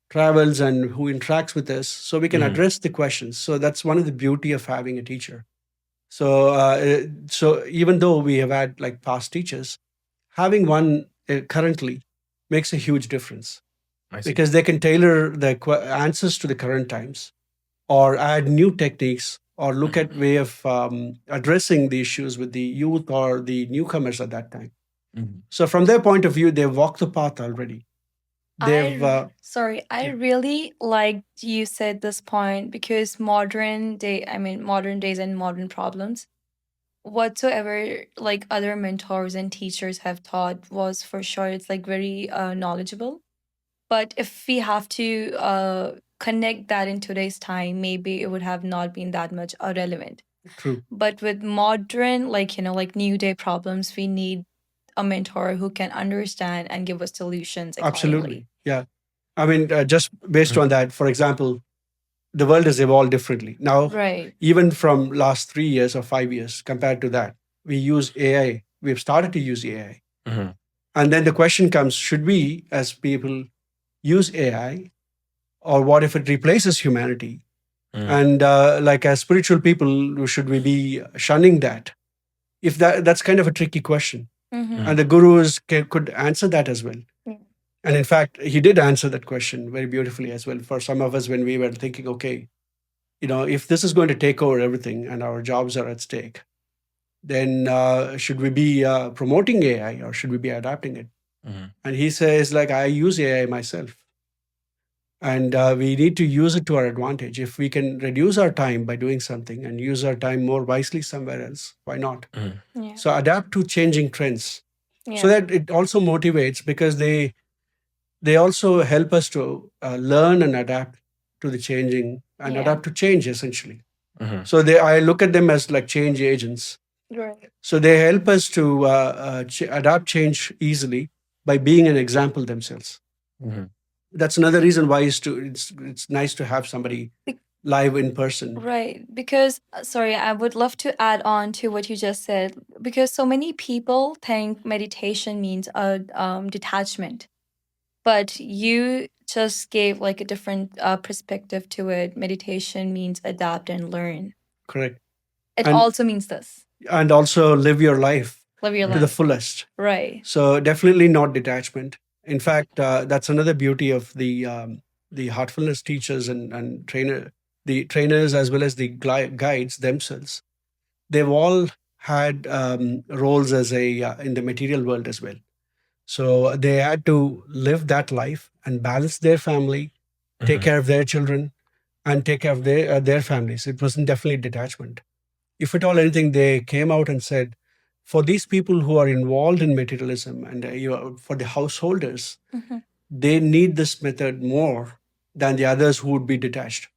travels and who interacts with us, so we can address the questions. So that's one of the beauty of having a teacher. So even though we have had like past teachers, having one currently makes a huge difference, because they can tailor the answers to the current times, or add new techniques, or look at way of addressing the issues with the youth or the newcomers at that time. So from their point of view, they've walked the path already. I really liked you said this point, because modern days and modern problems, whatsoever like other mentors and teachers have taught was for sure, it's like very knowledgeable. But if we have to connect that in today's time, maybe it would have not been that much relevant. True. But with modern, like new day problems, we need a mentor who can understand and give us solutions accordingly. Absolutely. Yeah. I mean, just based on that, for example, the world has evolved differently. Now, even from last 3 years or 5 years compared to that, we use AI. We've started to use AI. And then the question comes, should we as people use AI, or what if it replaces humanity? And like as spiritual people, should we be shunning that? If that's kind of a tricky question. And the gurus could answer that as well. And in fact, he did answer that question very beautifully as well. For some of us, when we were thinking, okay, if this is going to take over everything and our jobs are at stake, then should we be promoting AI, or should we be adapting it? And he says, like, I use AI myself. And we need to use it to our advantage. If we can reduce our time by doing something and use our time more wisely somewhere else, why not? So adapt to changing trends. So that it also motivates, because they also help us to learn and adapt to the changing and adapt to change, essentially. So I look at them as like change agents. So they help us to adapt change easily by being an example themselves. That's another reason why it's nice to have somebody live in person. Right. Because, I would love to add on to what you just said, because so many people think meditation means detachment. But you just gave like a different perspective to it. Meditation means adapt and learn. Correct. It also means this. And also live your life to the fullest. Right. So definitely not detachment. In fact, that's another beauty of the heartfulness teachers and the trainers as well as the guides themselves. They've all had roles as in the material world as well. So they had to live that life and balance their family, take care of their children, and take care of their families. It wasn't definitely detachment. If at all anything, they came out and said, for these people who are involved in materialism and for the householders, they need this method more than the others who would be detached.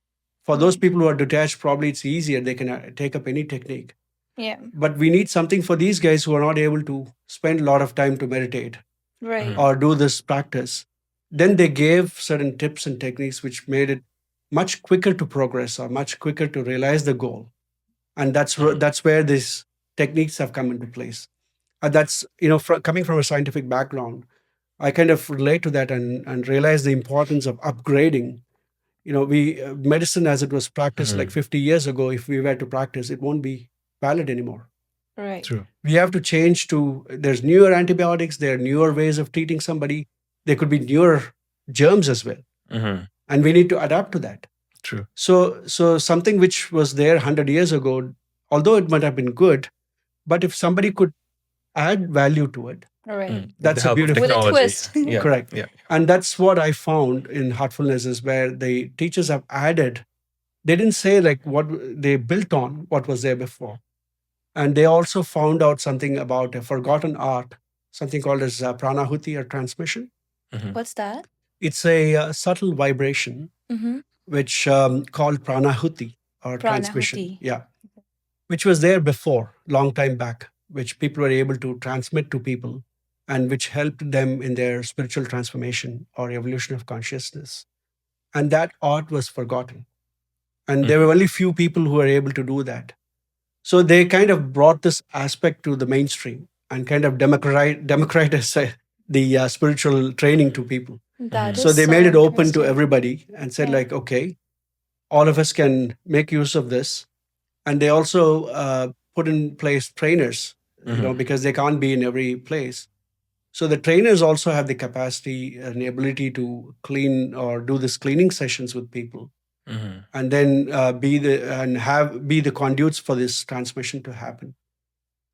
For those people who are detached, probably it's easier. They can take up any technique. Yeah. But we need something for these guys who are not able to spend a lot of time to meditate or do this practice. then they gave certain tips and techniques which made it much quicker to progress or much quicker to realize the goal. And that's where these techniques have come into place. That's, coming from a scientific background, I kind of relate to that and realize the importance of upgrading. We medicine as it was practiced like 50 years ago, if we were to practice, it won't be valid anymore. Right. True. We have to change to, there's newer antibiotics, there are newer ways of treating somebody. There could be newer germs as well. And we need to adapt to that. True. So something which was there 100 years ago, although it might have been good, but if somebody could add value to it, Right. that's a beautiful With a technology. twist. Yeah. Correct. Yeah. And that's what I found in Heartfulness, is where the teachers have added. They didn't say like what they built on what was there before. And they also found out something about a forgotten art, something called as pranahuti or transmission. What's that? It's a subtle vibration, which called pranahuti or transmission. Pranahuti. Yeah. Which was there before, long time back, which people were able to transmit to people and which helped them in their spiritual transformation or evolution of consciousness. And that art was forgotten. And there were only few people who were able to do that. So they kind of brought this aspect to the mainstream and kind of democratized the spiritual training to people. That So is they made it open to interesting. everybody and said Yeah. like, okay, all of us can make use of this. And they also put in place trainers, because they can't be in every place. So the trainers also have the capacity and the ability to clean or do this cleaning sessions with people, and then be the conduits for this transmission to happen.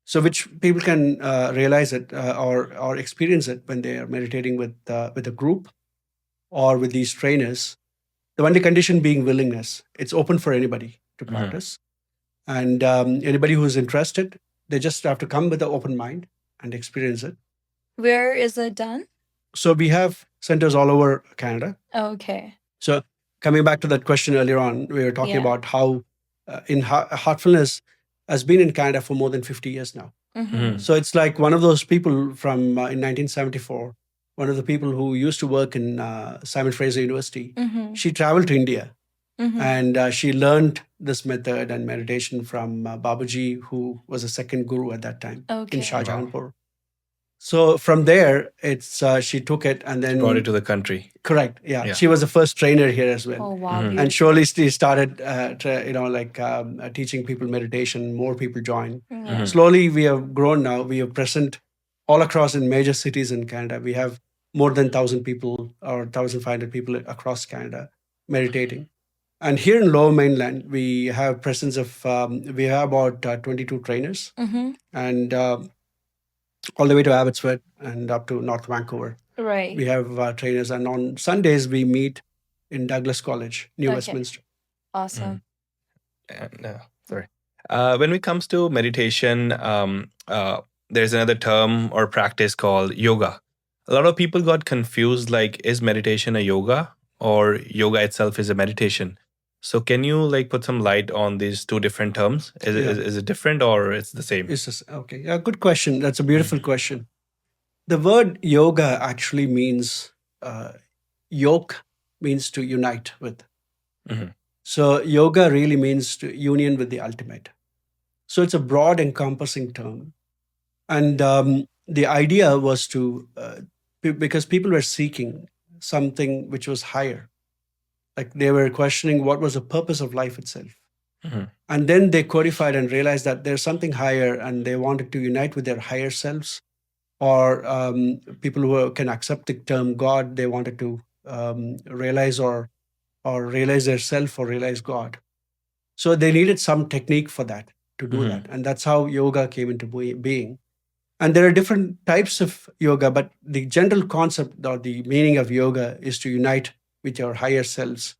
So which people can realize it or experience it when they are meditating with a group or with these trainers. The only condition being willingness. It's open for anybody to practice. And anybody who's interested, they just have to come with an open mind and experience it. Where is it done? So we have centers all over Canada. Okay. So coming back to that question earlier on, we were talking Yeah. about how Heartfulness has been in Canada for more than 50 years now. So it's like one of those people from in 1974, one of the people who used to work in Simon Fraser University. She traveled to India and she learned this method and meditation from Babaji, who was a second guru at that time Okay. in Shahjahanpur. So from there, it's she took it and then Brought it to the country. Correct. Yeah. Yeah. She was the first trainer here as well. Oh wow. And surely she started, teaching people meditation. More people joined. Yeah. Slowly, we have grown now. We are present all across in major cities in Canada. We have more than 1,000 people or 1,500 people across Canada meditating. And here in Lower Mainland, we have presence of, we have about 22 trainers. And all the way to Abbotsford and up to North Vancouver. Right. We have trainers. And on Sundays, we meet in Douglas College, New Okay. Westminster. Awesome. And, sorry. When it comes to meditation, there's another term or practice called yoga. A lot of people got confused, like, is meditation a yoga or yoga itself is a meditation? So can you put some light on these two different terms? Is it different or it's the same? It's just, okay. Yeah, good question. That's a beautiful question. The word yoga actually means, yoke means to unite with. So yoga really means to union with the ultimate. So it's a broad encompassing term. And the idea was to, because people were seeking something which was higher. Like they were questioning what was the purpose of life itself. And then they codified and realized that there's something higher and they wanted to unite with their higher selves, or people who can accept the term God, they wanted to realize or realize their self or realize God. So they needed some technique for that, to do that. And that's how yoga came into being. And there are different types of yoga, but the general concept or the meaning of yoga is to unite with your higher selves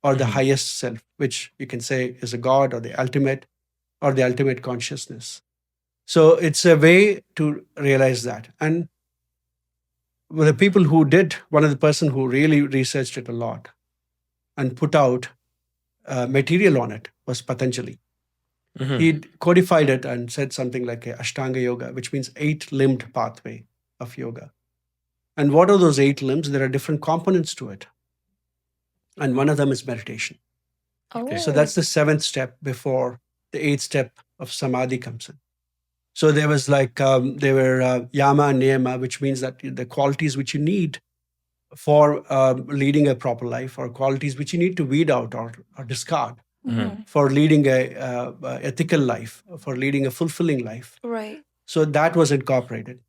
or the highest self, which you can say is a God or the ultimate consciousness. So it's a way to realize that. And the people who did, one of the person who really researched it a lot and put out material on it was Patanjali. He codified it and said something like a Ashtanga yoga, which means 8-limbed pathway of yoga. And what are those 8 limbs? There are different components to it. And one of them is meditation. Oh. So that's the 7th step before the 8th step of samadhi comes in. So there was there were yama and niyama, which means that the qualities which you need for leading a proper life, or qualities which you need to weed out or discard for leading a ethical life, for leading a fulfilling life. Right. So that was incorporated.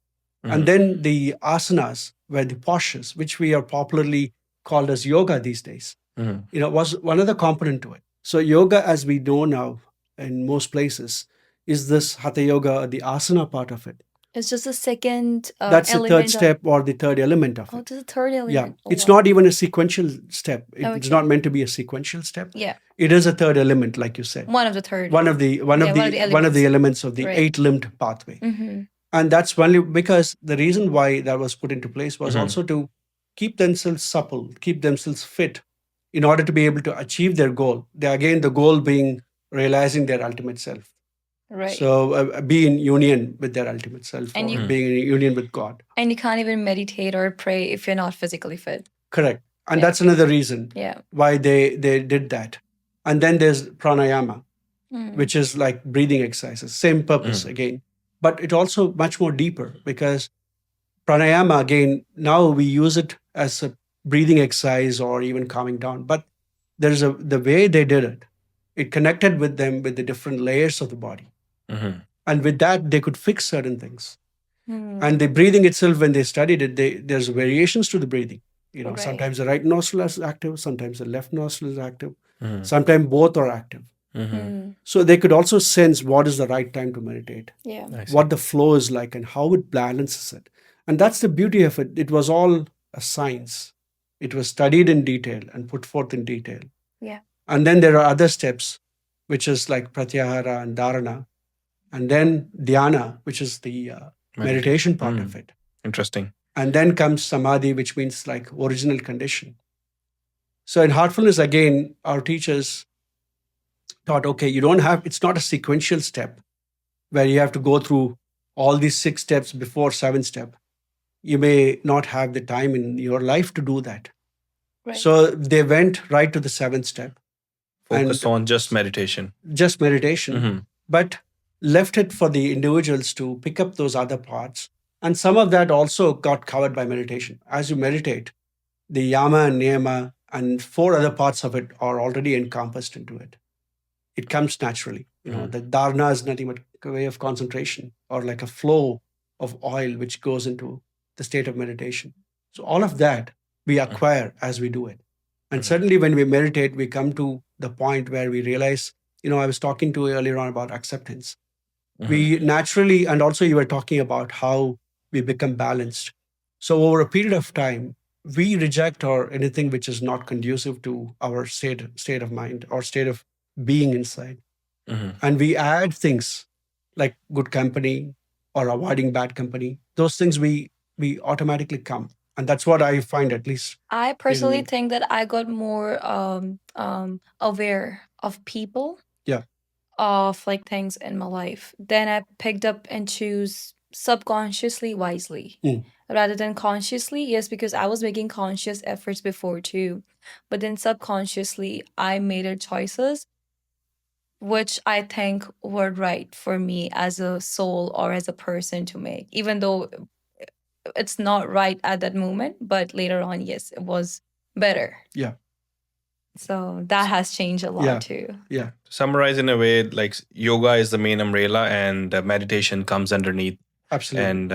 And then the asanas were the postures, which we are popularly called as yoga these days. Was one other component to it. So yoga, as we know now in most places, is this hatha yoga, the asana part of it. It's just the second That's the element third of- step or the third element of Oh, it. this is the third element. Yeah, Oh, it's wow. not even a sequential step. It's Okay. not meant to be a sequential step. Yeah. It is a third element, like you said. One of the third. One of the elements of the Right. 8-limbed pathway. Mm-hmm. And that's only because the reason why that was put into place was also to keep themselves supple, keep themselves fit in order to be able to achieve their goal. The goal being realizing their ultimate self. Right. So be in union with their ultimate self, And or being in union with God. And you can't even meditate or pray if you're not physically fit. Correct. And Yeah. that's another reason Yeah. why they did that. And then there's pranayama, Mm. which is like breathing exercises. Same purpose again. But it also much more deeper, because pranayama, again, now we use it as a breathing exercise or even calming down. But there's the way they did it, it connected with them with the different layers of the body. And with that, they could fix certain things. Mm. And the breathing itself, when they studied it, there's variations to the breathing. Right. Sometimes the right nostril is active, sometimes the left nostril is active, sometimes both are active. Mm. So they could also sense what is the right time to meditate, Yeah. I see. what the flow is like, and how it balances it. And that's the beauty of it. It was all a science. It was studied in detail and put forth in detail. Yeah. And then there are other steps, which is like pratyahara and dharana. And then dhyana, which is the meditation part of it. Interesting. And then comes samadhi, which means like original condition. So in heartfulness, again, our teachers thought, okay, it's not a sequential step where you have to go through all these 6 steps before 7th step. You may not have the time in your life to do that. Right. So they went right to the 7th step. Focus on just meditation. Just meditation, but left it for the individuals to pick up those other parts. And some of that also got covered by meditation. As you meditate, the yama and niyama and 4 other parts of it are already encompassed into it. It comes naturally. The dharana is nothing but a way of concentration, or like a flow of oil which goes into the state of meditation. So all of that we acquire as we do it. And certainly when we meditate, we come to the point where we realize, I was talking to you earlier on about acceptance. We naturally, and also you were talking about how we become balanced. So over a period of time, we reject or anything which is not conducive to our state of mind or state of being inside. And we add things like good company or avoiding bad company. Those things we automatically come. And that's what I find, at least. I personally think that I got more aware of people. Yeah. Of like things in my life. Then I picked up and choose subconsciously wisely rather than consciously. Yes, because I was making conscious efforts before too. But then subconsciously I made a choices which I think were right for me as a soul or as a person to make, even though it's not right at that moment, but later on, yes, it was better. Yeah. So that has changed a lot too. Yeah. Summarize in a way, like yoga is the main umbrella and meditation comes underneath. Absolutely. And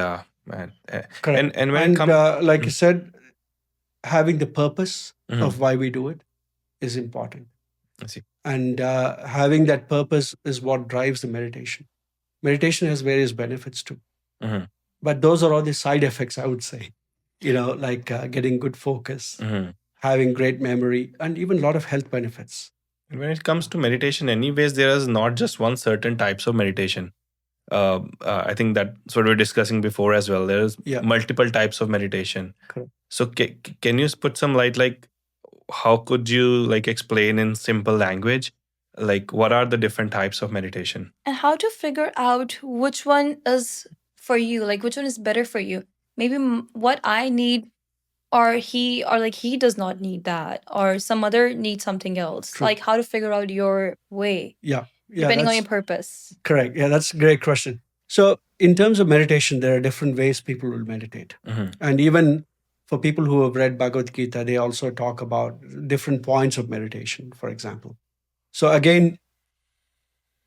correct. And when it comes, like you said, having the purpose of why we do it is important. I see. And having that purpose is what drives the meditation. Meditation has various benefits too. But those are all the side effects, I would say. Like getting good focus, having great memory, and even a lot of health benefits. When it comes to meditation, anyways, there is not just one certain types of meditation. I think that's what we were discussing before as well. There's multiple types of meditation. Correct. So can you put some light, like how could you like explain in simple language, like what are the different types of meditation? And how to figure out which one is for you, like which one is better for you. maybe what I need, or he does not need that, or some other needs something else. True. Like how to figure out your way. Yeah, Depending on your purpose. Correct. Yeah, that's a great question. So, in terms of meditation, there are different ways people will meditate. And even for people who have read Bhagavad Gita, they also talk about different points of meditation, for example. So, again,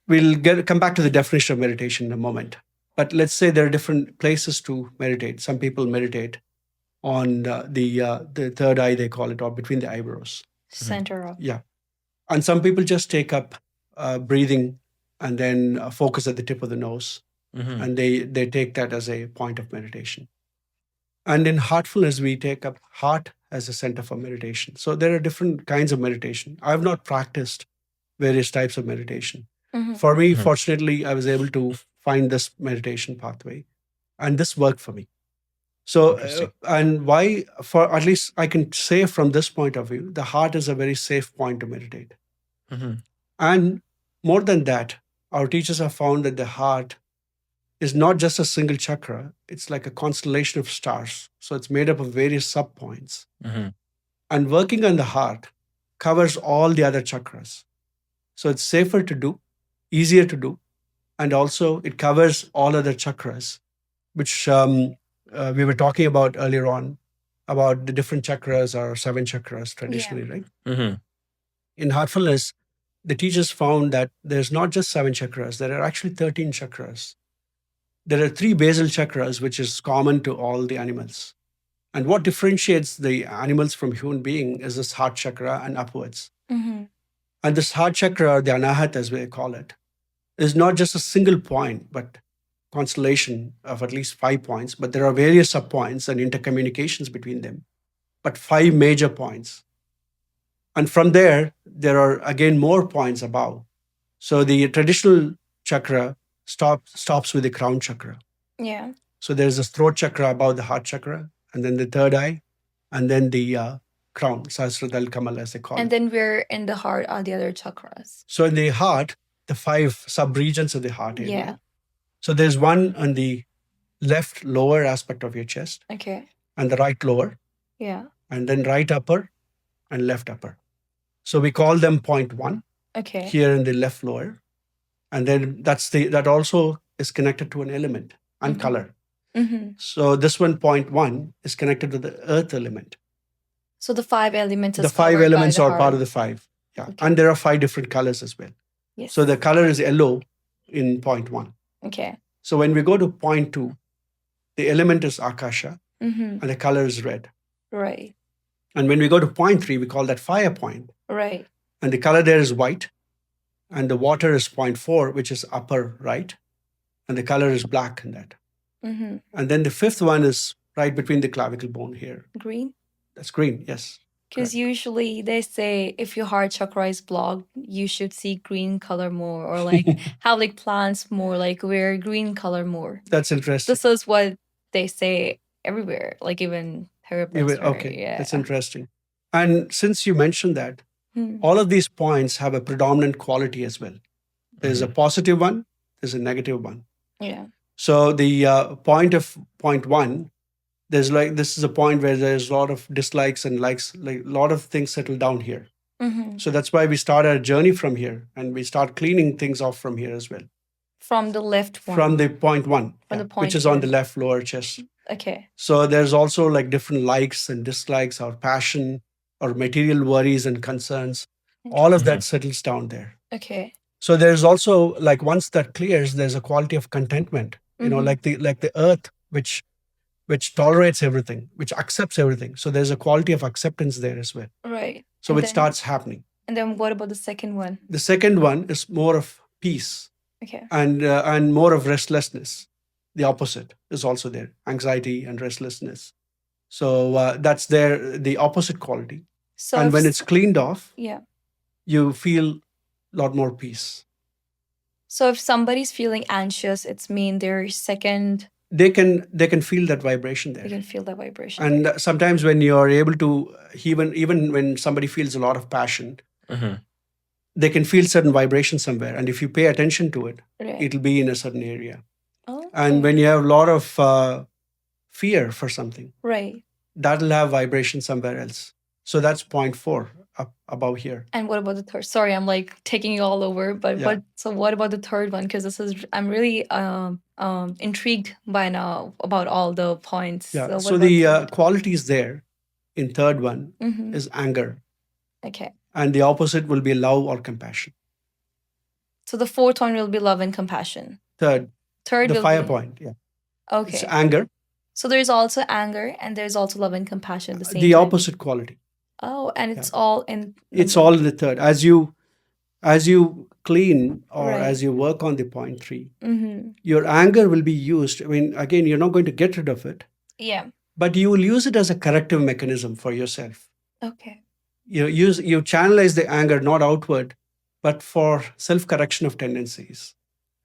we'll come back to the definition of meditation in a moment. But let's say there are different places to meditate. Some people meditate on the third eye, they call it, or between the eyebrows. Center of. Yeah. And some people just take up breathing and then focus at the tip of the nose. And they take that as a point of meditation. And in heartfulness, we take up heart as a center for meditation. So there are different kinds of meditation. I have not practiced various types of meditation. For me, fortunately, I was able to find this meditation pathway, and this worked for me. So, and why, for at least I can say from this point of view, the heart is a very safe point to meditate. And more than that, our teachers have found that the heart is not just a single chakra, it's like a constellation of stars. So it's made up of various subpoints. And working on the heart covers all the other chakras. So it's safer to do, easier to do, and also it covers all other chakras, which we were talking about earlier on, about the different chakras or 7 chakras traditionally, right? In heartfulness, the teachers found that there's not just 7 chakras, there are actually 13 chakras. There are 3 basal chakras, which is common to all the animals. And what differentiates the animals from human being is this heart chakra and upwards. And this heart chakra, or the anahat as we call it, is not just a single point, but constellation of at least 5 points. But there are various subpoints and intercommunications between them, but 5 major points. And from there are again more points above. So the traditional chakra stops with the crown chakra. Yeah. So there's a throat chakra above the heart chakra, and then the third eye, and then the crown, Sahasradal Kamal, as they call it. And then we're in the heart are the other chakras. So in the heart, the 5 sub-regions of the heart area. Yeah. So there's one on the left lower aspect of your chest. Okay. And the right lower. Yeah. And then right upper and left upper. So we call them point 1. Okay. Here in the left lower. And then that also is connected to an element and color. So this one, point 1, is connected to the earth element. So the 5 elements The 5 elements are part of the 5. Yeah. Okay. And there are 5 different colors as well. Yes. So the color is yellow in point 1. Okay. So when we go to point 2, the element is Akasha and the color is red. Right. And when we go to point 3, we call that fire point. Right. And the color there is white. And the water is point 4, which is upper right. And the color is black in that. And then the 5th one is right between the clavicle bone here. Green? That's green, yes. Because usually they say if your heart chakra is blocked, you should see green color more, or like have like plants more, like wear green color more. That's interesting. This is what they say everywhere, like even therapists. Okay, yeah. That's interesting. And since you mentioned that, all of these points have a predominant quality as well. There's a positive one, there's a negative one. Yeah. So the point 1, there's this is a point where there's a lot of dislikes and likes, like a lot of things settle down here. So that's why we start our journey from here, and we start cleaning things off from here as well. From the left one. From the point 1, From the point which is on the left lower chest. Okay. So there's also like different likes and dislikes, or passion, or material worries and concerns. All of that settles down there. Okay. So there's also, like, once that clears, there's a quality of contentment. You know, like the earth, which tolerates everything, which accepts everything. So there's a quality of acceptance there as well. Right. So it starts happening. And then what about the second one? The second one is more of peace. Okay. And more of restlessness. The opposite is also there, anxiety and restlessness. So that's there, the opposite quality. So and when it's cleaned off, yeah, you feel a lot more peace. So if somebody's feeling anxious, it's mean their second. They can feel that vibration there. They can feel that vibration. And sometimes when you're able to, even when somebody feels a lot of passion, they can feel certain vibration somewhere. And if you pay attention to it, it'll be in a certain area. Oh, and when you have a lot of fear for something, Right. that'll have vibration somewhere else. So that's 0.4 up above here. And what about the third? Sorry, I'm like taking you all over, but Yeah. so what about the third one? Because I'm really intrigued by now about all the points. Yeah. what So about the third? qualities there in third one Mhm. is anger, Okay. and the opposite will be love or compassion. So the fourth one will be love and compassion. Third Third the will fire be point, yeah, it's okay. anger, So there's also anger and there's also love and compassion at the same the time. opposite quality. Oh, and it's Yeah. all in It's number. all in the third. As you clean or Right. as you work on the 0.3, Mm-hmm. your anger will be used. I mean, again, you're not going to get rid of it, Yeah. but you will use it as a corrective mechanism for yourself. Okay. You channelize the anger not outward, but for self-correction of tendencies,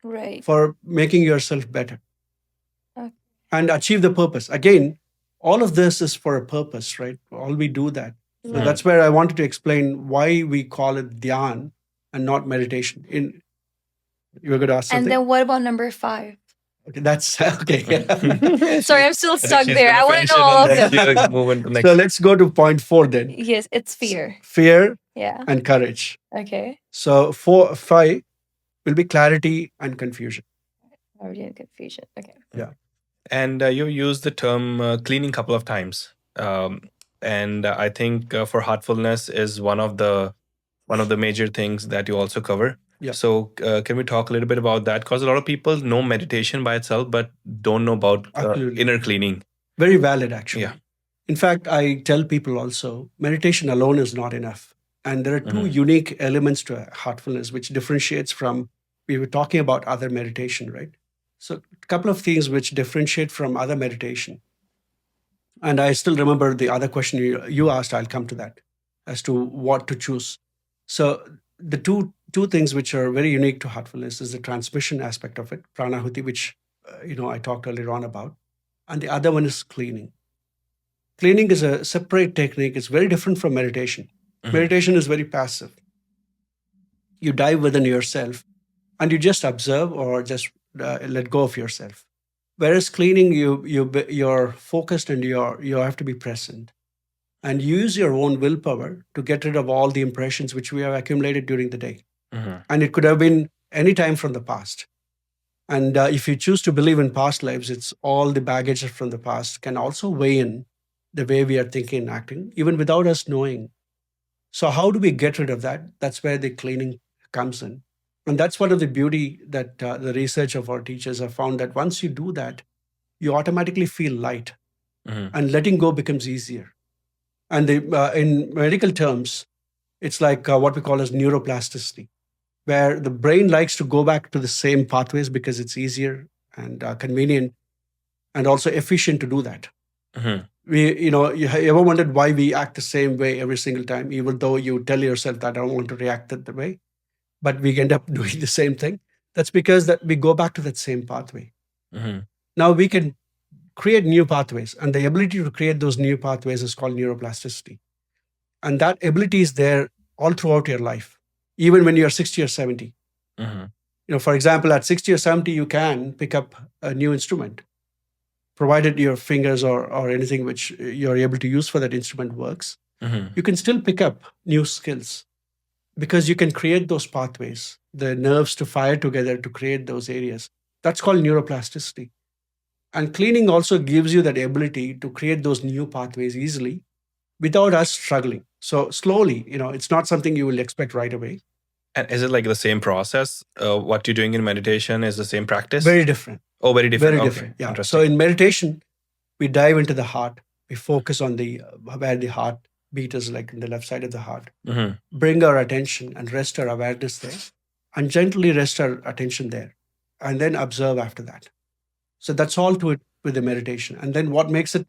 Right. for making yourself better Okay. and achieve the purpose. Again, all of this is for a purpose, right? All we do that. So Right. that's where I wanted to explain why we call it dhyan and not meditation. You were going to ask And something? then what about number 5? Okay, that's okay. Sorry, I'm still I think stuck she's there. gonna I want finish to know it all and of then them. she'll move into the next. So let's go to 0.4 then. Yes, it's fear. Fear Yeah. and courage. Okay. So 5 will be clarity and confusion. Already in confusion. Okay. Yeah. And you used the term cleaning a couple of times, and I think for heartfulness is one of the major things that you also cover. Yeah. So can we talk a little bit about that? Because a lot of people know meditation by itself, but don't know about Absolutely. inner cleaning. Very valid, actually. Yeah. In fact, I tell people also meditation alone is not enough. And there are two unique elements to heartfulness, which differentiates from, we were talking about other meditation, right? So a couple of things which differentiate from other meditation. And I still remember the other question you asked, I'll come to that, as to what to choose. So the two things which are very unique to heartfulness is the transmission aspect of it, pranahuti, which I talked earlier on about. And the other one is cleaning. Cleaning is a separate technique. It's very different from meditation. Meditation is very passive. You dive within yourself and you just observe or just let go of yourself. Whereas cleaning, you're focused and you have to be present and use your own willpower to get rid of all the impressions which we have accumulated during the day. And it could have been any time from the past. And if you choose to believe in past lives, it's all the baggage from the past can also weigh in the way we are thinking and acting, even without us knowing. So how do we get rid of that? That's where the cleaning comes in. And that's one of the beauty that the research of our teachers have found, that once you do that, you automatically feel light and letting go becomes easier. And in medical terms, it's like what we call as neuroplasticity, where the brain likes to go back to the same pathways because it's easier and convenient and also efficient to do that. You ever wondered why we act the same way every single time, even though you tell yourself that I don't want to react that way, but we end up doing the same thing? That's because that we go back to that same pathway. Now we can create new pathways, and the ability to create those new pathways is called neuroplasticity. And that ability is there all throughout your life, even when you're 60 or 70. For example, at 60 or 70, you can pick up a new instrument, provided your fingers or anything which you're able to use for that instrument works. You can still pick up new skills because you can create those pathways, the nerves to fire together to create those areas. That's called neuroplasticity. And cleaning also gives you that ability to create those new pathways easily without us struggling. So slowly, it's not something you will expect right away. And is it like the same process? What you're doing in meditation is the same practice? Very different. Oh, very different. Very Okay. different. Yeah. Interesting. So in meditation, we dive into the heart. We focus on where the heart beat is, like in the left side of the heart. Bring our attention and rest our awareness there, and gently rest our attention there, and then observe after that. So that's all to it with the meditation. And then what makes it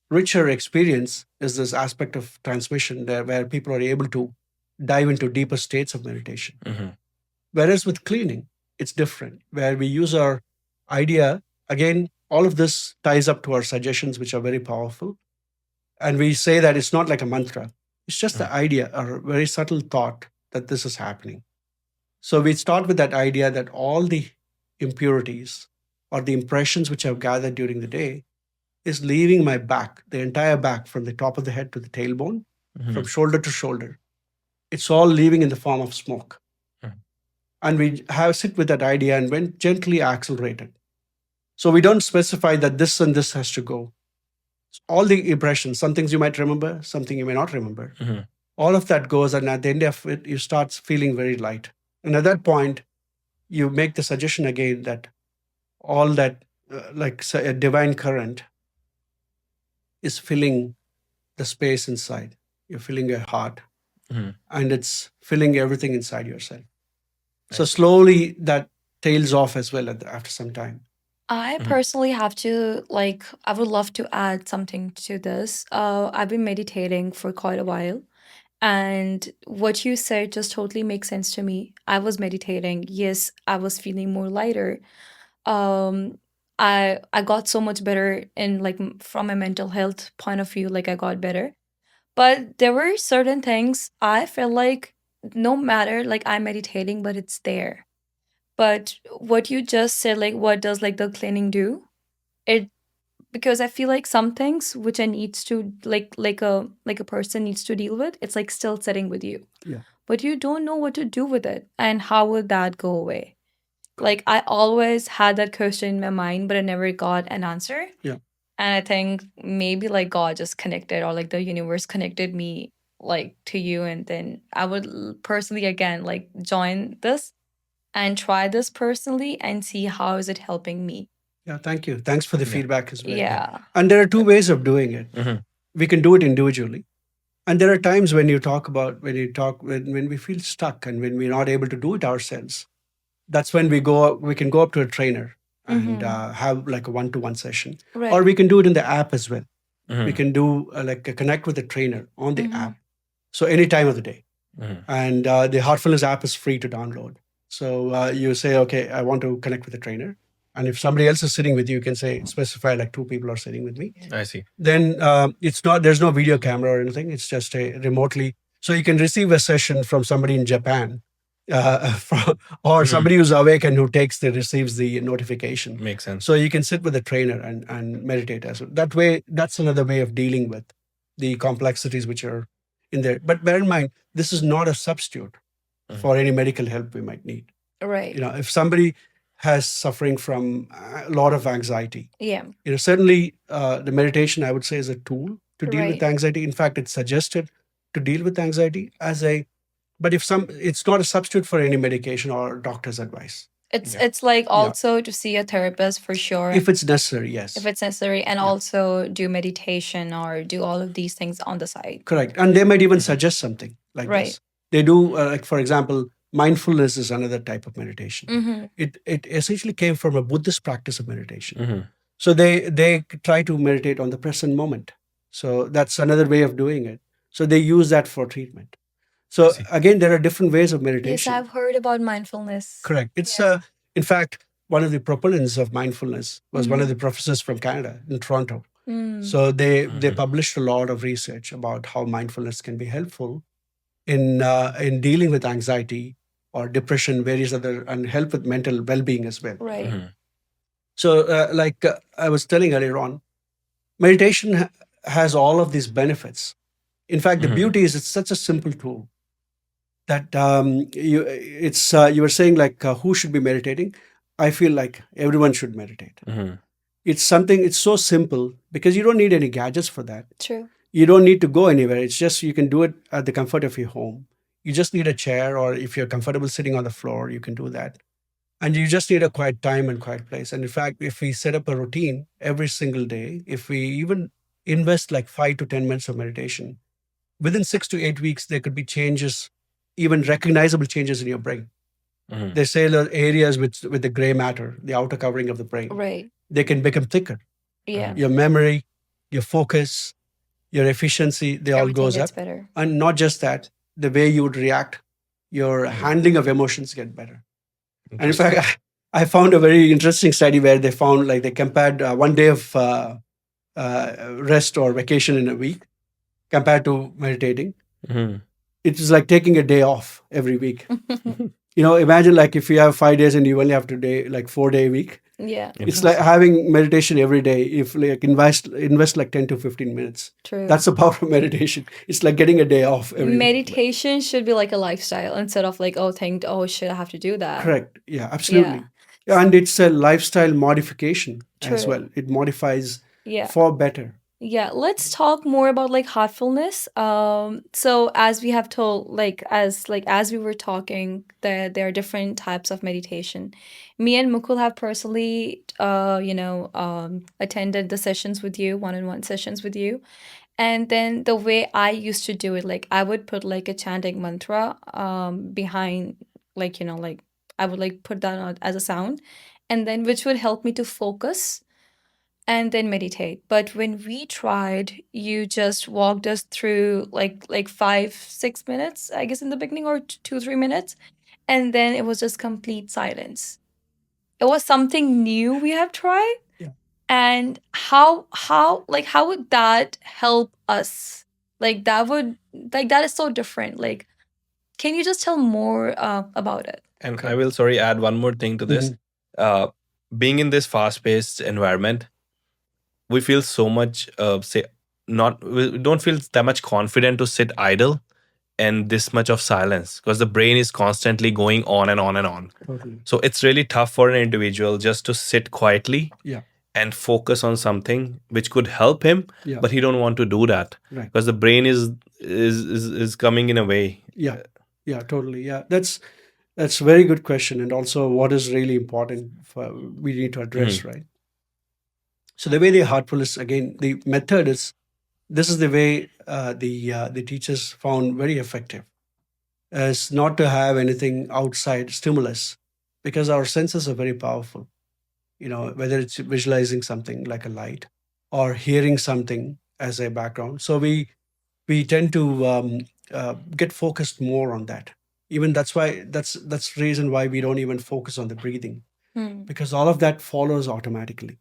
richer experience is this aspect of transmission there, where people are able to dive into deeper states of meditation. Whereas with cleaning, it's different, where we use our idea. Again, all of this ties up to our suggestions, which are very powerful. And we say that it's not like a mantra. It's just the idea, a very subtle thought that this is happening. So we start with that idea that all the impurities or the impressions which have gathered during the day is leaving my back, the entire back, from the top of the head to the tailbone, from shoulder to shoulder. It's all leaving in the form of smoke. And we have sit with that idea and went gently accelerated. So we don't specify that this and this has to go. All the impressions, some things you might remember, something you may not remember. All of that goes, and at the end of it, you start feeling very light. And at that point, you make the suggestion again that all that, like say, a divine current, is filling the space inside. You're filling your heart, and it's filling everything inside yourself. So slowly that tails off as well after some time. I personally have to I would love to add something to this. I've been meditating for quite a while, and what you said just totally makes sense to me. I was meditating. Yes, I was feeling more lighter. Um, I got so much better in from a mental health point of view. Like I got better, but there were certain things I felt like no matter I'm meditating, but it's there. But what you just said, what does the cleaning do? It because I feel like some things which I needs to like a person needs to deal with, it's still sitting with you. Yeah. But you don't know what to do with it. And how would that go away? Like I always had that question in my mind, but I never got an answer. Yeah. And I think maybe God just connected, or the universe connected me to you, and then I would personally again join this and try this personally and see how is it helping me. Yeah, thank you. Thanks for the feedback as well. Yeah. And there are two ways of doing it. We can do it individually. And there are times when when we feel stuck and when we're not able to do it ourselves. That's when we can go up to a trainer and have like a one-to-one session. Right. Or we can do it in the app as well. We can do connect with a trainer on the app. So any time of the day. And the Heartfulness app is free to download. So you say, okay, I want to connect with a trainer. And if somebody else is sitting with you, you can specify like 2 people are sitting with me. I see. Then there's no video camera or anything. It's just remotely. So you can receive a session from somebody in Japan or somebody who's awake and who receives the notification. Makes sense. So you can sit with a trainer and meditate as well. That way, that's another way of dealing with the complexities which are in there. But bear in mind, this is not a substitute for any medical help we might need. Right. If somebody has suffering from a lot of anxiety, Yeah. Certainly the meditation, I would say, is a tool to deal with Right. anxiety. In fact, it's suggested to deal with anxiety but it's not a substitute for any medication or doctor's advice. It's also to see a therapist for sure. If it's necessary, yes. If it's necessary, and also do meditation or do all of these things on the side. Correct. And they might even suggest something like Right. this. They do, like for example, mindfulness is another type of meditation. It essentially came from a Buddhist practice of meditation. So they try to meditate on the present moment. So that's another way of doing it. So they use that for treatment. So again, there are different ways of Yes, meditation. I've heard about mindfulness. Correct. It's in fact, one of the proponents of mindfulness was one of the professors from Canada in Toronto. So they published a lot of research about how mindfulness can be helpful in dealing with anxiety or depression, various other, and help with mental well-being as well. Right. So I was telling earlier on, meditation has all of these benefits. In fact, the beauty is it's such a simple tool that you were saying who should be meditating. I feel like everyone should meditate. It's so simple because you don't need any gadgets for that. True. You don't need to go anywhere. It's just you can do it at the comfort of your home. You just need a chair, or if you're comfortable sitting on the floor, you can do that. And you just need a quiet time and quiet place. And in fact, if we set up a routine every single day, if we even invest like 5 to 10 minutes of meditation, within 6 to 8 weeks, there could be changes, even recognizable changes in your brain. They say the areas with the gray matter, the outer covering of the brain, Right. they can become thicker. Yeah. Your memory, your focus, your efficiency, they all Everything goes gets up. better. And not just that, the way you would react, your handling of emotions get better. And in fact, I found a very interesting study where they found they compared 1 day of rest or vacation in a week compared to meditating. It is like taking a day off every week. Imagine like if you have 5 days and you only have today like 4 day week. Yeah. It's like having meditation every day. If like invest like 10 to 15 minutes. True. That's the power of meditation. It's like getting a day off every day. Meditation should be like a lifestyle instead of like, oh shit, I have to do that. Correct. Yeah, absolutely. And it's a lifestyle modification as True. well. It modifies Yeah. for better. Yeah, let's talk more about like heartfulness. So as we have told, like as we were talking, there are different types of meditation. Me and Mukul have personally, attended the sessions with you, one-on-one sessions with you, and then the way I used to do it, like I would put like a chanting mantra, behind, like like I would like put that out as a sound, and then which would help me to focus and then meditate. But when we tried, you just walked us through like 5-6 minutes, I guess, in the beginning, or 2-3 minutes, and then it was just complete silence. It was something new we have tried. Yeah. And how would that help us? Like that is so different. Like, can you just tell more about it? And I will add one more thing to this. Being in this fast-paced environment, we feel so much we don't feel that much confident to sit idle and this much of silence, because the brain is constantly going on and on and on. Totally. So it's really tough for an individual just to sit quietly and focus on something which could help him, but he don't want to do that because the brain is coming in a way. Yeah, totally. Yeah, that's a very good question, and also what is really important we need to address, right? So the way the heartful is, again, the method is, this is the way the teachers found very effective, is not to have anything outside stimulus, because our senses are very powerful. Whether it's visualizing something like a light or hearing something as a background. So we tend to get focused more on that. Even that's the reason why we don't even focus on the breathing, because all of that follows automatically.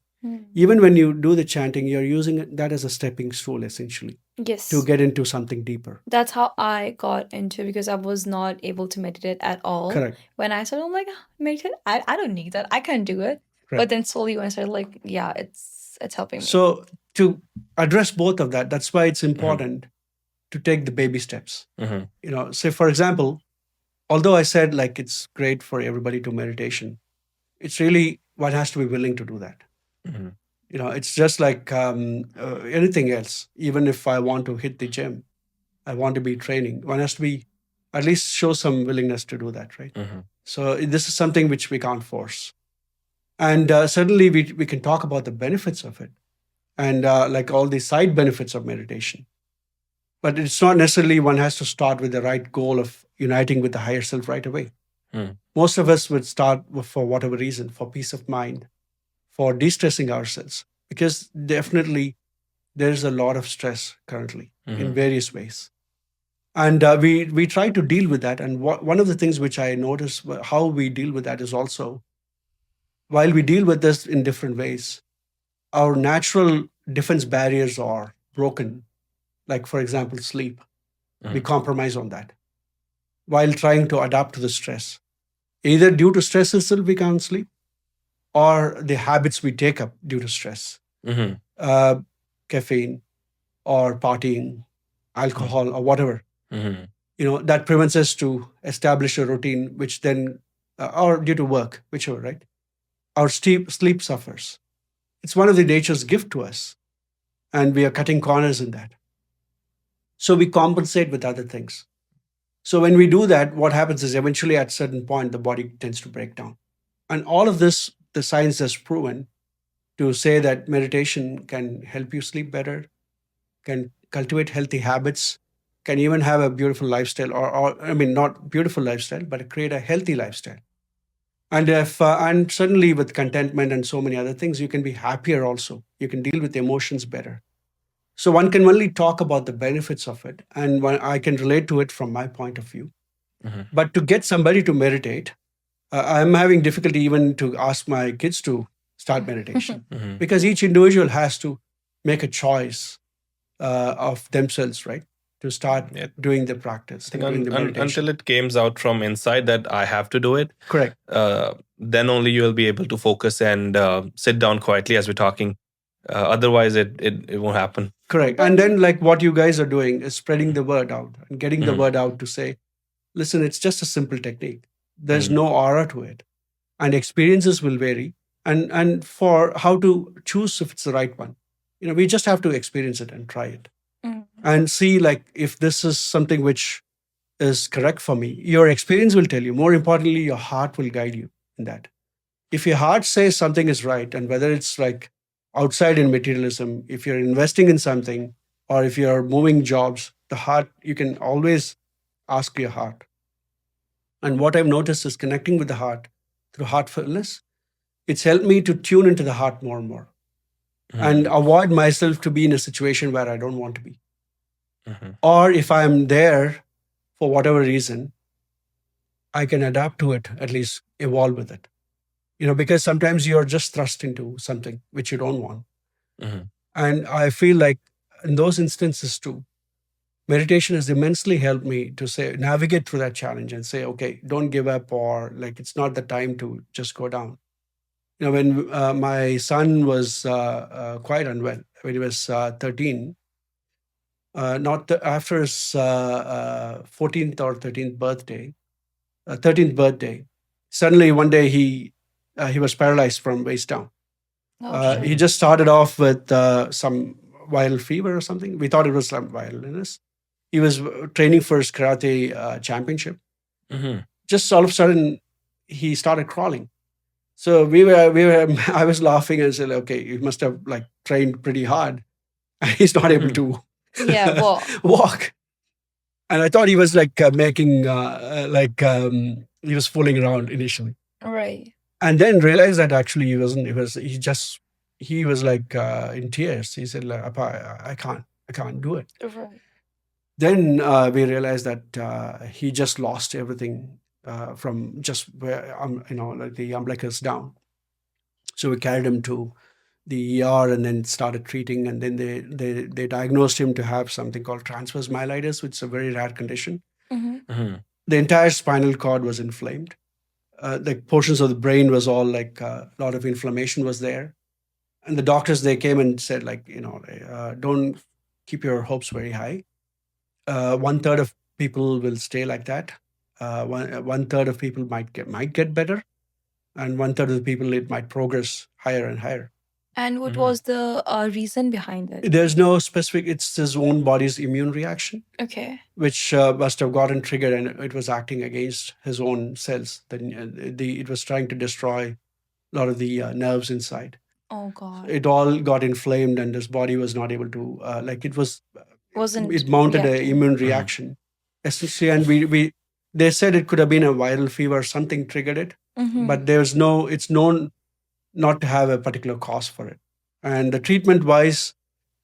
Even when you do the chanting, you're using that as a stepping stool, essentially. Yes. To get into something deeper. That's how I got into, because I was not able to meditate at all. Correct. When I started, I'm like, meditate? I don't need that. I can't do it. Correct. But then slowly when I started, like, yeah, it's helping me. So to address both of that's why it's important to take the baby steps. Say, for example, although I said like it's great for everybody to meditation, it's really one has to be willing to do that. It's just like anything else. Even if I want to hit the gym, I want to be training, one has to be at least show some willingness to do that, right? So this is something which we can't force. And certainly we can talk about the benefits of it, and like all the side benefits of meditation. But it's not necessarily one has to start with the right goal of uniting with the higher self right away. Most of us would start for whatever reason, for peace of mind, for de-stressing ourselves, because definitely there's a lot of stress currently in various ways. And we try to deal with that. And one of the things which I notice how we deal with that is also, while we deal with this in different ways, our natural defense barriers are broken. Like, for example, sleep. We compromise on that while trying to adapt to the stress. Either due to stress itself, we can't sleep, or the habits we take up due to stress. Caffeine or partying, alcohol or whatever. That prevents us to establish a routine, which then, or due to work, whichever, right? Our sleep suffers. It's one of the nature's gift to us, and we are cutting corners in that. So we compensate with other things. So when we do that, what happens is eventually at a certain point, the body tends to break down. And all of this, the science has proven to say that meditation can help you sleep better, can cultivate healthy habits, can even have a beautiful lifestyle, or I mean, not beautiful lifestyle, but create a healthy lifestyle. And and certainly with contentment and so many other things, you can be happier also. You can deal with emotions better. So one can only talk about the benefits of it, and I can relate to it from my point of view. But to get somebody to meditate, I'm having difficulty even to ask my kids to start meditation, because each individual has to make a choice of themselves, right? to start doing the practice and doing the meditation. Until it came out from inside that I have to do it. Correct. Then only you will be able to focus and sit down quietly as we're talking. Otherwise, it won't happen. Correct. And then, like what you guys are doing is spreading the word out and getting the word out to say, listen, it's just a simple technique. There's no aura to it. And experiences will vary. And for how to choose if it's the right one, we just have to experience it and try it and see like if this is something which is correct for me. Your experience will tell you. More importantly, your heart will guide you in that. If your heart says something is right, and whether it's like outside in materialism, if you're investing in something or if you're moving jobs, the heart, you can always ask your heart. And what I've noticed is connecting with the heart through heartfulness, it's helped me to tune into the heart more and more and avoid myself to be in a situation where I don't want to be. Or if I'm there for whatever reason, I can adapt to it, at least evolve with it. Because sometimes you're just thrust into something which you don't want. And I feel like in those instances too, meditation has immensely helped me to say, navigate through that challenge and say, okay, don't give up, or like, it's not the time to just go down. When my son was quite unwell, when he was 13, after his 14th or 13th birthday, suddenly one day he was paralyzed from waist down. He just started off with some viral fever or something. We thought it was some viral illness. He was training for his karate championship. Just all of a sudden, he started crawling. So we were. I was laughing and said, "Okay, he must have like trained pretty hard, and he's not able to walk." And I thought he was like making he was fooling around initially, Right. and then realized that actually he wasn't. He was like in tears. He said, like, "Appa, I can't do it." Right. Then we realized that he just lost everything from just where like the umbilicus down. So we carried him to the ER and then started treating, and then they diagnosed him to have something called transverse myelitis, which is a very rare condition. The entire spinal cord was inflamed. The portions of the brain was all like a lot of inflammation was there. And the doctors, they came and said, like, don't keep your hopes very high. 1/3 of people will stay like that. 1/3 of people might get better, and 1/3 of the people, it might progress higher and higher. And what was the reason behind it? There's no specific. It's his own body's immune reaction, Okay. which must have gotten triggered, and it was acting against his own cells. Then it was trying to destroy a lot of the nerves inside. Oh God. It all got inflamed, and his body was not able to it mounted an immune reaction essentially. And they said it could have been a viral fever, something triggered it, but it's known not to have a particular cause for it. And the treatment wise,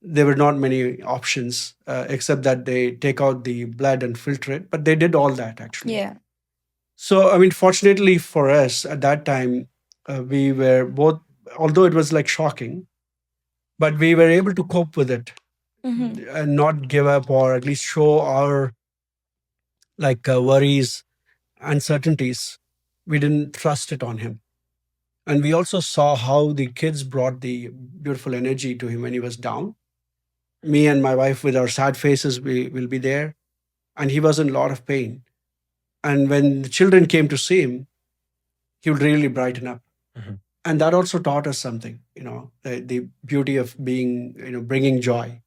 there were not many options except that they take out the blood and filter it, but they did all that actually. Yeah. So I mean, fortunately for us at that time, we were both, although it was like shocking, but we were able to cope with it and not give up, or at least show our worries, uncertainties. We didn't thrust it on him. And we also saw how the kids brought the beautiful energy to him when he was down. Me and my wife with our sad faces, we will be there. And he was in a lot of pain. And when the children came to see him, he would really brighten up. And that also taught us something, the beauty of being, bringing joy,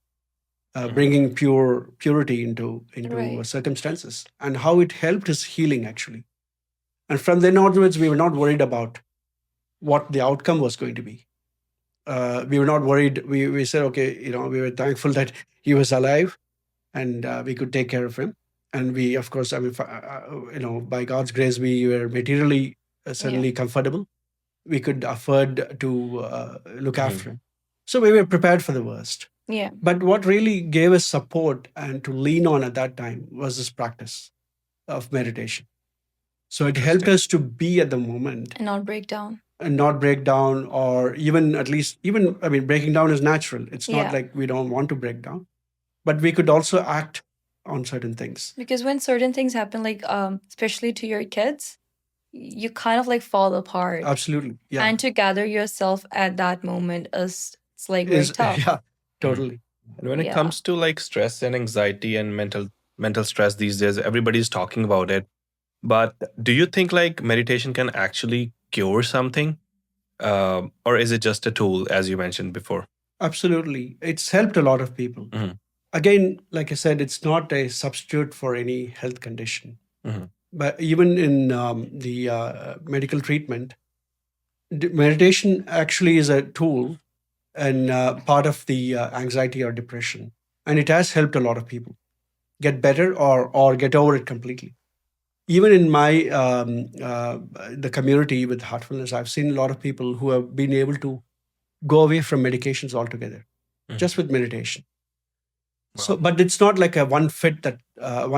bringing purity into Right. circumstances, and how it helped his healing actually. And from then onwards, we were not worried about what the outcome was going to be. We were not worried. We said, okay, we were thankful that he was alive and we could take care of him. And we, of course, I mean, by God's grace, we were materially suddenly comfortable. We could afford to look after him. So we were prepared for the worst. Yeah. But what really gave us support and to lean on at that time was this practice of meditation. So it helped us to be at the moment And not break down. and not break down, or even breaking down is natural. It's not like we don't want to break down, but we could also act on certain things. Because when certain things happen, like especially to your kids, you kind of like fall apart. Absolutely. Yeah. And to gather yourself at that moment is it's like very tough. Yeah, totally. And when it Yeah. comes to like stress and anxiety and mental stress these days, everybody's talking about it. But do you think like meditation can actually cure something, or is it just a tool, as you mentioned before? Absolutely. It's helped a lot of people. Mhm. Again, like I said, it's not a substitute for any health condition. Mhm. But even in the medical treatment, meditation actually is a tool and part of the anxiety or depression. And it has helped a lot of people get better or get over it completely. Even in my the community with heartfulness, I've seen a lot of people who have been able to go away from medications altogether, just with meditation. So, Wow. but it's not like a one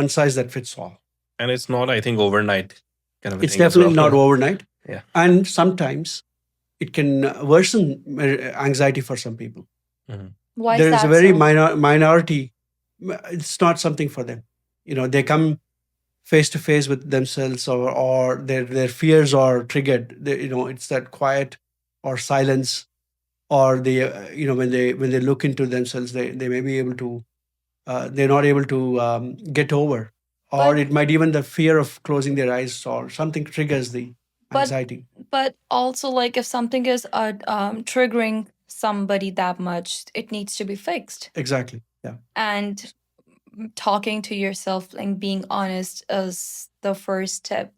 size that fits all. And it's not, I think, overnight kind of a It's thing as definitely well. not overnight. Yeah. And sometimes it can worsen anxiety for some people. Mhm. Why is There is that a very so? minority. It's not something for them. They come face to face with themselves, or their fears are triggered. It's that quiet or silence, or when they look into themselves, they may be able to they're not able to get over, or But it might even the fear of closing their eyes or something triggers the but anxiety. but also like if something is triggering somebody that much, it needs to be fixed. Exactly. Yeah. And talking to yourself and being honest is the first step,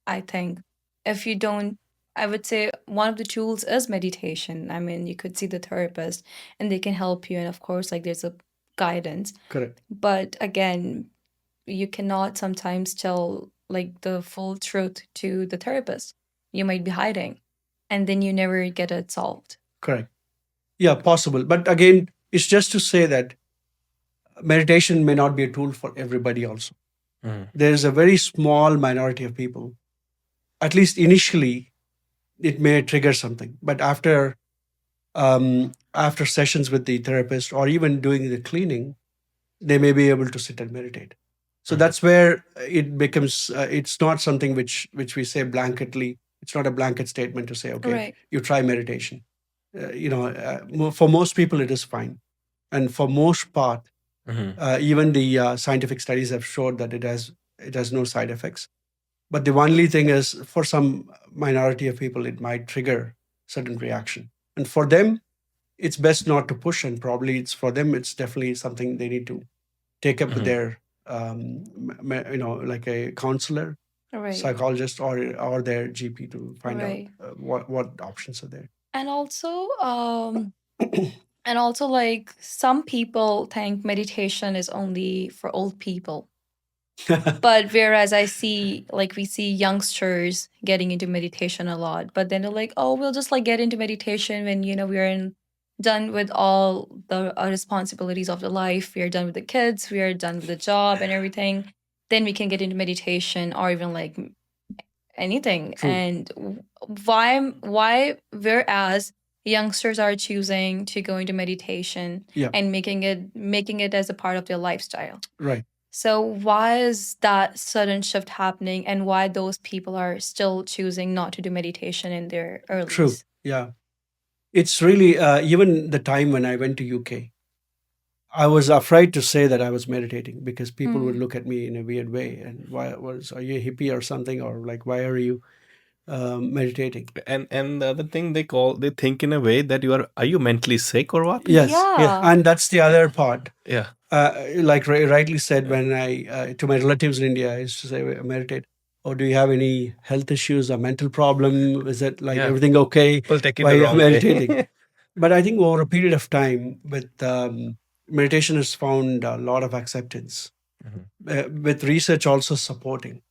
I think. If you don't, I would say one of the tools is meditation. I mean, you could see the therapist and they can help you. And of course, like there's a guidance. Correct. But again, you cannot sometimes tell like the full truth to the therapist. You might be hiding and then you never get it solved. Correct. Yeah, possible. But again, it's just to say that meditation may not be a tool for everybody also. Mhm. There is a very small minority of people, at least initially, it may trigger something. But after sessions with the therapist or even doing the cleaning, they may be able to sit and meditate. So Mhm. that's where it becomes. It's not something which we say blanketly. It's not a blanket statement to say, okay, Right. you try meditation. For most people, it is fine, and for most part, Mhm. even the scientific studies have showed that it has no side effects. But the only thing is, for some minority of people, it might trigger certain reaction, and for them, it's best not to push. And probably it's definitely something they need to take up with Mhm. their like a counselor, Right. psychologist, or their GP to find Right. out what options are there. And also like some people think meditation is only for old people. But whereas we see youngsters getting into meditation a lot, but then they're like, oh, we'll just like get into meditation when we're done with all the responsibilities of the life. We are done with the kids. We are done with the job and everything. Then we can get into meditation or even like anything. True. And why whereas youngsters are choosing to go into meditation Yeah. and making it as a part of their lifestyle. Right. So why is that sudden shift happening, and why those people are still choosing not to do meditation in their early? True. Yeah. It's really even the time when I went to UK, I was afraid to say that I was meditating because people would look at me in a weird way, and are you a hippie or something, or like, why are you meditating? And the other thing they think in a way that are you mentally sick or what? Yes. Yeah. And that's the other part. Yeah. Like rightly said, when I to my relatives in India, I used to say, meditate. Or do you have any health issues or mental problem? Is it like Yeah. everything okay? People take it Why the you wrong meditating? way. But I think over a period of time, with meditation has found a lot of acceptance, with research also supporting,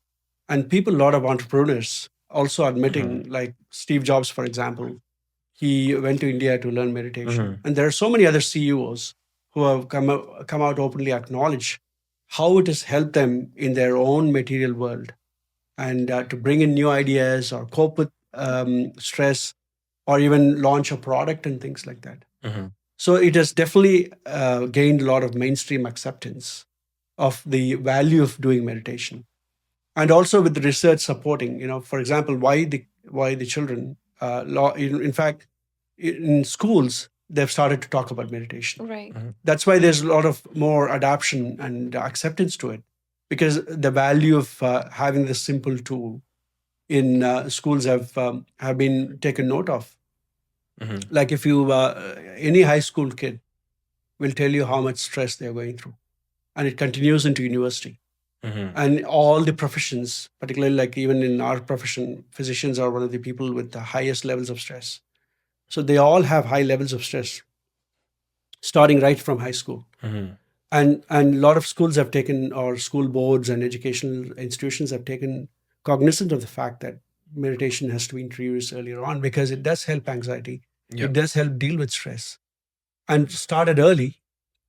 and people, a lot of entrepreneurs also admitting, like Steve Jobs, for example, he went to India to learn meditation. And there are so many other CEOs who have come out openly acknowledge how it has helped them in their own material world, and to bring in new ideas or cope with stress, or even launch a product and things like that. Mhm. So it has definitely gained a lot of mainstream acceptance. of the value of doing meditation, and also with the research supporting. For example, why the children, in fact, in schools they've started to talk about meditation. Right. That's why there's a lot of more adoption and acceptance to it, because the value of having this simple tool in schools have been taken note of. Like if you any high school kid will tell you how much stress they're going through, and it continues into university. And all the professions, particularly like even in our profession, physicians are one of the people with the highest levels of stress. So they all have high levels of stress, starting right from high school. And a lot of schools have taken, or school boards and educational institutions have taken cognizance of the fact that meditation has to be introduced earlier on, because it does help anxiety. It does help deal with stress. And started early,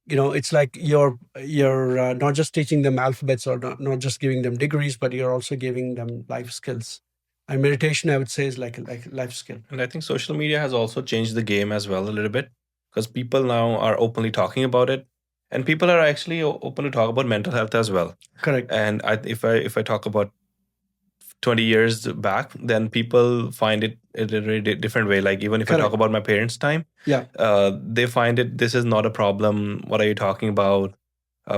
it's like you're not just teaching them alphabets, or not just giving them degrees, but you're also giving them life skills. And meditation, I would say, is like a life skill. And I think social media has also changed the game as well a little bit, because people now are openly talking about it, and people are actually open to talk about mental health as well. Correct. And if I talk about 20 years back, then people find it in a very different way. Like even if I talk about my parents' time, they find it, this is not a problem. What are you talking about?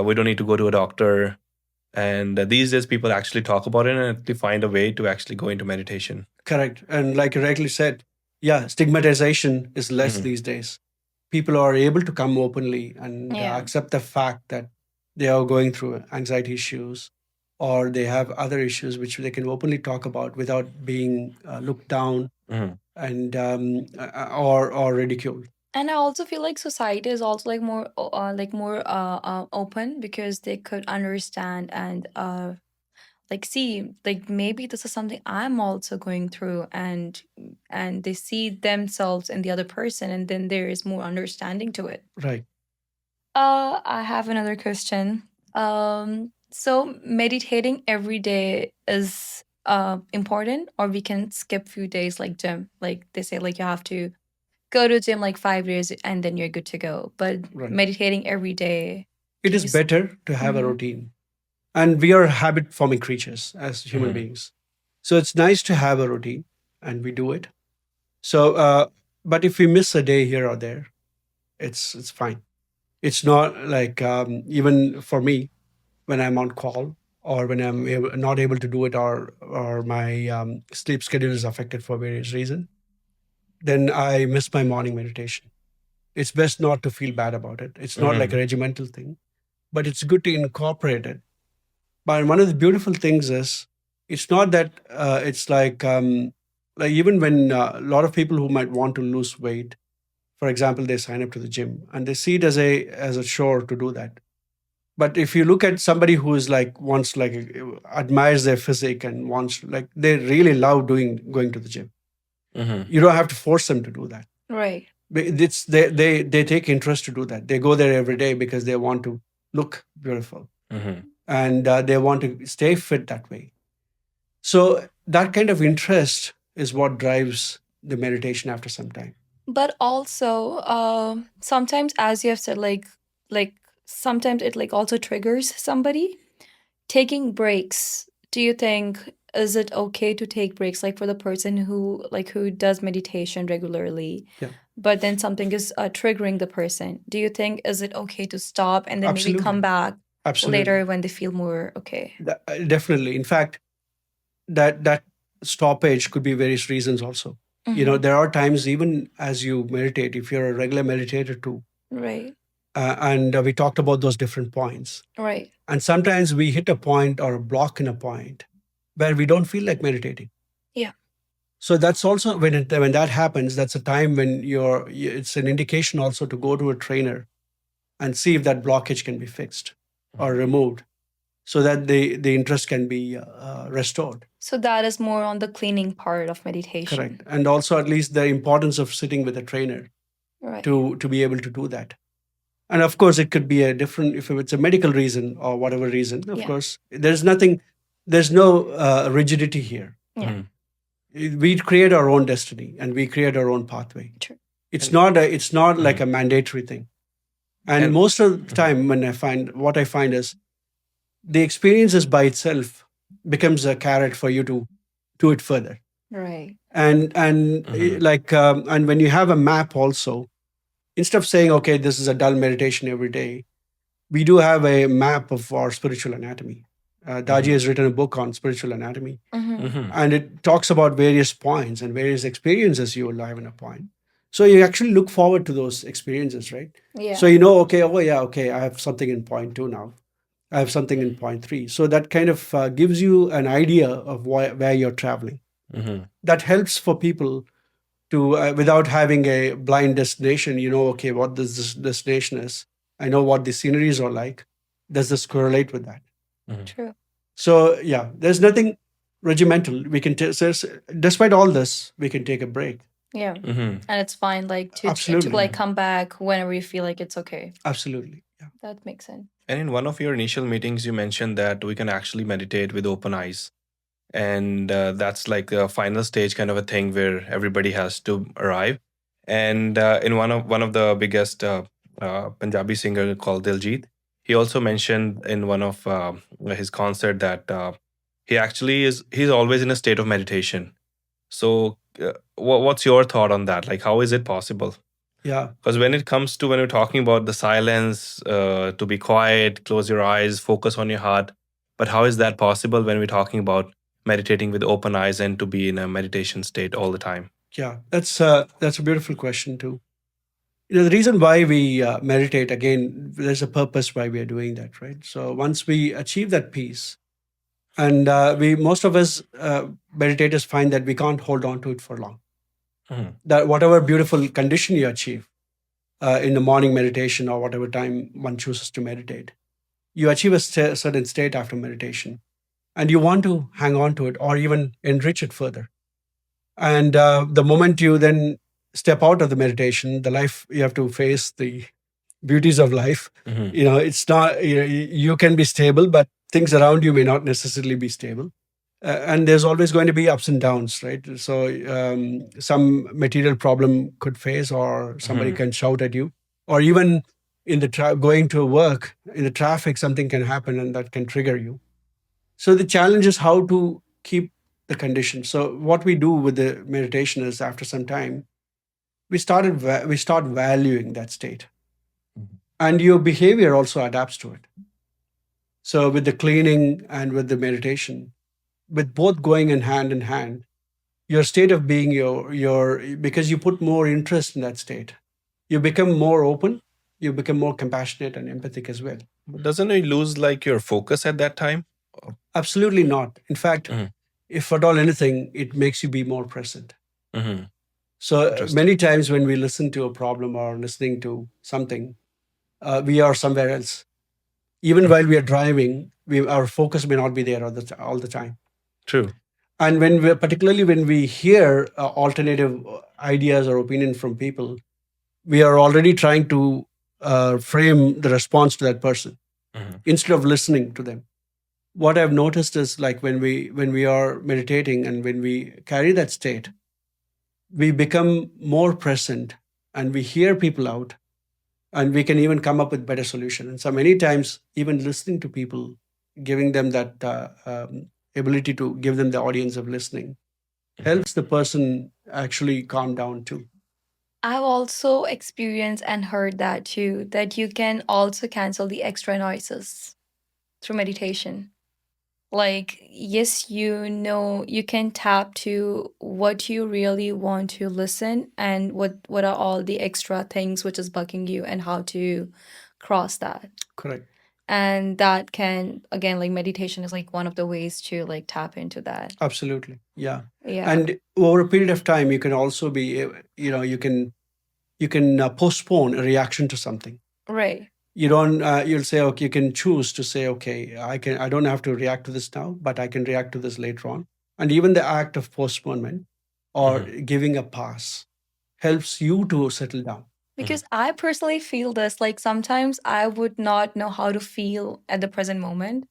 We don't need to go to a doctor. And these days, people actually talk about it and actually find a way to actually go into meditation. Correct. And like you rightly said, stigmatization is less these days. People are able to come openly and accept the fact that they are going through anxiety issues, or they have other issues which they can openly talk about without being looked down and or ridiculed. And I also feel like society is also like more open, because they could understand and like see, like maybe this is something I'm also going through, and they see themselves in the other person, and then there is more understanding to it. Right. I have another question. So meditating every day is important, or we can skip few days like gym. Like they say, like you have to go to gym like 5 days and then you're good to go. But meditating every day, it is better to have a routine. And we are habit forming creatures as human beings. So it's nice to have a routine, and we do it. So, but if we miss a day here or there, it's fine. It's not like even for me, when I'm on call, or when I'm not able to do it, or my sleep schedule is affected for various reasons, then I miss my morning meditation. It's best not to feel bad about it. It's not like a regimental thing, but it's good to incorporate it. But one of the beautiful things is, it's not that it's like even when a lot of people who might want to lose weight, for example, they sign up to the gym and they see it as a chore to do that. But if you look at somebody who is admires their physique and wants, like, they really love going to the gym. You don't have to force them to do that. Right. They take interest to do that. They go there every day because they want to look beautiful. And they want to stay fit that way. So that kind of interest is what drives the meditation after some time. But also, sometimes, as you have said, like sometimes it like also triggers somebody. Taking breaks, do you think, is it okay to take breaks, like for the person who does meditation regularly, but then something is triggering the person? Do you think, is it okay to stop and then maybe come back later when they feel more okay? Definitely. In fact, that stoppage could be various reasons also. There are times, even as you meditate, if you're a regular meditator too. Right. And we talked about those different points. Right. And sometimes we hit a point or a block in a point where we don't feel like meditating. Yeah. So that's also when that happens, that's a time when it's an indication also to go to a trainer and see if that blockage can be fixed or removed, so that the interest can be restored. So that is more on the cleaning part of meditation. Correct. And also at least the importance of sitting with a trainer to be able to do that. And of course, it could be if it's a medical reason or whatever reason, of course, there's no rigidity here. Yeah. We create our own destiny and we create our own pathway. True. It's not like a mandatory thing. And most of the time, what I find is, the experiences by itself becomes a carrot for you to do it further. Right. And when you have a map also, instead of saying, okay, this is a dull meditation every day, we do have a map of our spiritual anatomy. Daji has written a book on spiritual anatomy, and it talks about various points and various experiences you will have in a point. So you actually look forward to those experiences, right? Yeah. So you know, okay, oh yeah, okay, I have something in point two now. I have something in point three. So that kind of gives you an idea of where you're traveling. That helps for people to, without having a blind destination, you know, okay, what this destination is. I know what the sceneries are like. Does this correlate with that? True. So yeah, there's nothing regimental. We can despite all this, we can take a break. Yeah. And it's fine, like to Absolutely. like come back whenever you feel like it's okay. Absolutely. Yeah. That makes sense. And in one of your initial meetings, you mentioned that we can actually meditate with open eyes. And that's like a final stage kind of a thing where everybody has to arrive. And in one of the biggest Punjabi singer called Diljit, he also mentioned in one of his concert that he's always in a state of meditation. So what's your thought on that? Like, how is it possible? Yeah. Because when we're talking about the silence, to be quiet, close your eyes, focus on your heart. But how is that possible when we're talking about meditating with open eyes and to be in a meditation state all the time? Yeah, that's a beautiful question too. You know, the reason why we meditate, again, there's a purpose why we are doing that, right? So once we achieve that peace, and we most of us meditators find that we can't hold on to it for long. That whatever beautiful condition you achieve in the morning meditation or whatever time one chooses to meditate, you achieve a certain state after meditation, and you want to hang on to it or even enrich it further. And the moment you then step out of the meditation, the life you have to face the beauties of life. You know, it's not, you can be stable, but things around you may not necessarily be stable. And there's always going to be ups and downs, right? So some material problem could face, or somebody can shout at you, or even in the going to work in the traffic, something can happen and that can trigger you. So the challenge is how to keep the condition. So what we do with the meditation is, after some time, we start valuing that state, and your behavior also adapts to it. So with the cleaning and with the meditation, with both going in hand, your state of being, your because you put more interest in that state, you become more open, you become more compassionate and empathic as well. But doesn't it lose like your focus at that time? Absolutely not. In fact, if at all anything, it makes you be more present. So many times when we listen to a problem or listening to something, we are somewhere else. Even while we are driving, our focus may not be there all the time. True. And particularly when we hear alternative ideas or opinion from people, we are already trying to frame the response to that person instead of listening to them. What I've noticed is, like, when we are meditating and when we carry that state, we become more present and we hear people out, and we can even come up with better solution. And so many times, even listening to people, giving them that ability to give them the audience of listening, helps the person actually calm down too. I've also experienced and heard that too, that you can also cancel the extra noises through meditation. Like, yes, you can tap to what you really want to listen, and what are all the extra things which is bugging you, and how to cross that. Correct. And that can, again, like, meditation is like one of the ways to like tap into that. Absolutely. Yeah. Yeah. And over a period of time, you can also be, you can postpone a reaction to something. Right. You don't, you'll say, okay, you can choose to say, okay, I don't have to react to this now, but I can react to this later on. And even the act of postponement or giving a pass helps you to settle down. Because I personally feel this, like, sometimes I would not know how to feel at the present moment.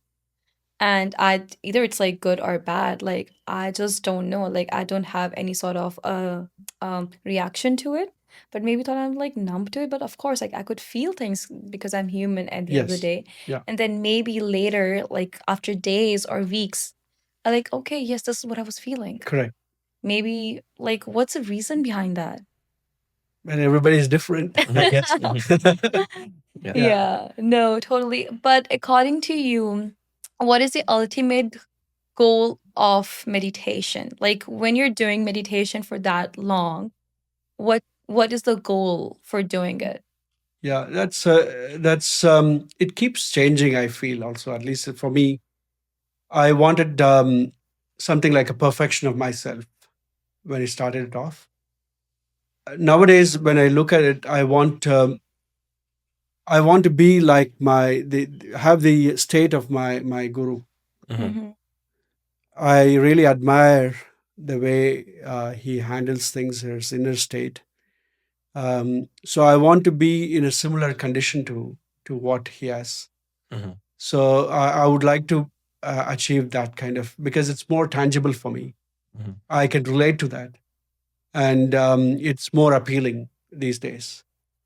And either it's like good or bad. Like, I just don't know. Like, I don't have any sort of reaction to it. but maybe thought I'm like numb to it. But of course, like I could feel things because I'm human at the end of the Yes. day. Yeah. And then maybe later, like after days or weeks, I like, okay, yes, this is what I was feeling. Correct. Maybe like what's the reason behind that? And everybody's different, I guess. Yeah, no, totally. But according to you, what is the ultimate goal of meditation? Like when you're doing meditation for that long, what is the goal for doing it? Yeah, that's it keeps changing, I feel. Also, at least for me, I wanted something like a perfection of myself when I started it off. Nowadays, when I look at it, I want to be like have the state of my guru. Mhm. I really admire the way he handles things, his inner state. So I want to be in a similar condition to what he has. So I would like to achieve that kind of, because it's more tangible for me. I can relate to that, and it's more appealing these days.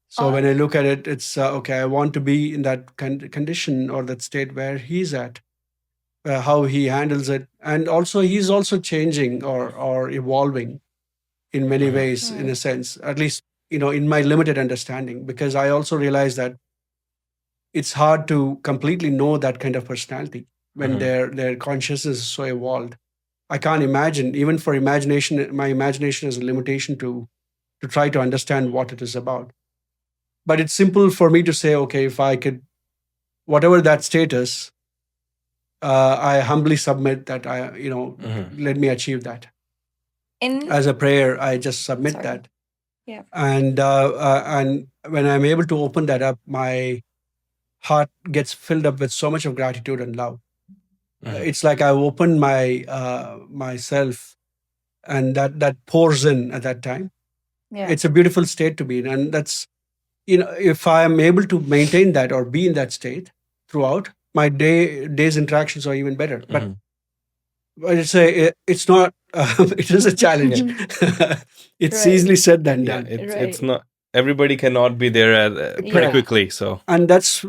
So when I look at it, it's okay. I want to be in that condition or that state where he's at, how he handles it, and also he's also changing or evolving in many ways, in a sense. At least in my limited understanding, because I also realize that it's hard to completely know that kind of personality when their consciousness is so evolved. I can't imagine, even for imagination. My imagination is a limitation to try to understand what it is about. But it's simple for me to say, okay, if I could, whatever that status, I humbly submit that let me achieve that. In As a prayer, I just submit Sorry. that. Yeah. And when I'm able to open that up, my heart gets filled up with so much of gratitude and love. It's like I open my myself, and that pours in at that time. Yeah. It's a beautiful state to be in, and that's if I am able to maintain that or be in that state throughout, my day's interactions are even better. But it's not it is a challenge. It's Right. easily said than Yeah, done. it's not everybody cannot be there pretty Correct. quickly. So And that's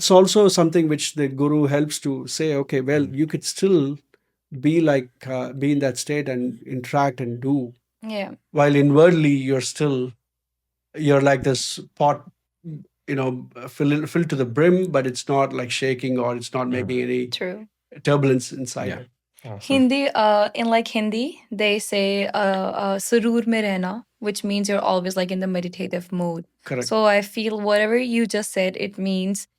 also something which the guru helps to say, okay, well, you could still be like be in that state and interact and do, Yeah. while inwardly you're like this pot, filled to the brim, but it's not like shaking, or it's not making any True. turbulence inside yeah. it. Awesome. Hindi, in like Hindi, they say surur mein rehna, which means you're always like in the meditative mode. Correct. So I feel whatever you just said, it means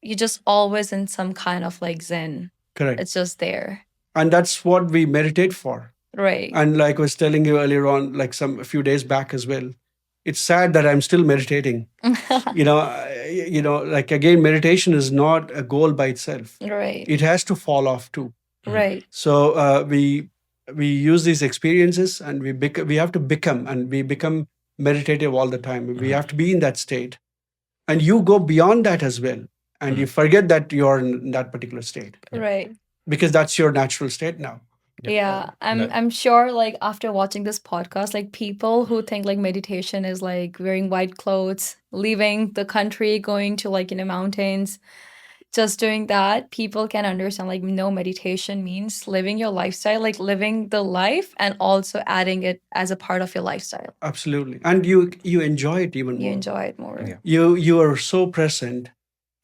you're just always in some kind of like zen. Correct. It's just there. And that's what we meditate for. Right. And like I was telling you earlier on, like a few days back as well, it's sad that I'm still meditating. Like, again, meditation is not a goal by itself. Right. It has to fall off too. Right. So we use these experiences, and we have to become, and we become meditative all the time. We have to be in that state, and you go beyond that as well, and you forget that you're in that particular state, Right. because that's your natural state now. Yeah, No. I'm sure like after watching this podcast, like people who think like meditation is like wearing white clothes, leaving the country, going to like mountains, just doing that, people can understand like no, meditation means living your lifestyle, like living the life and also adding it as a part of your lifestyle. Absolutely. And you enjoy it even You more. enjoy it more. Yeah. You are so present,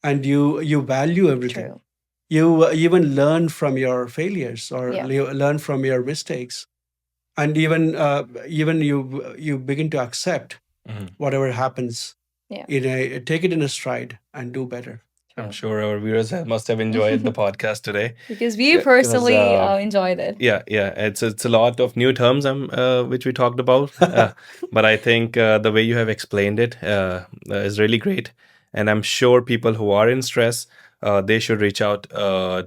and you value everything. True. You even learn from your failures, or Yeah. you learn from your mistakes, and even you begin to accept whatever happens. Yeah. Take it in a stride and do better. I'm sure our viewers must have enjoyed the podcast today. Because we Yeah, 'cause, personally enjoyed it. Yeah, it's a lot of new terms which we talked about, but I think the way you have explained it is really great, and I'm sure people who are in stress, they should reach out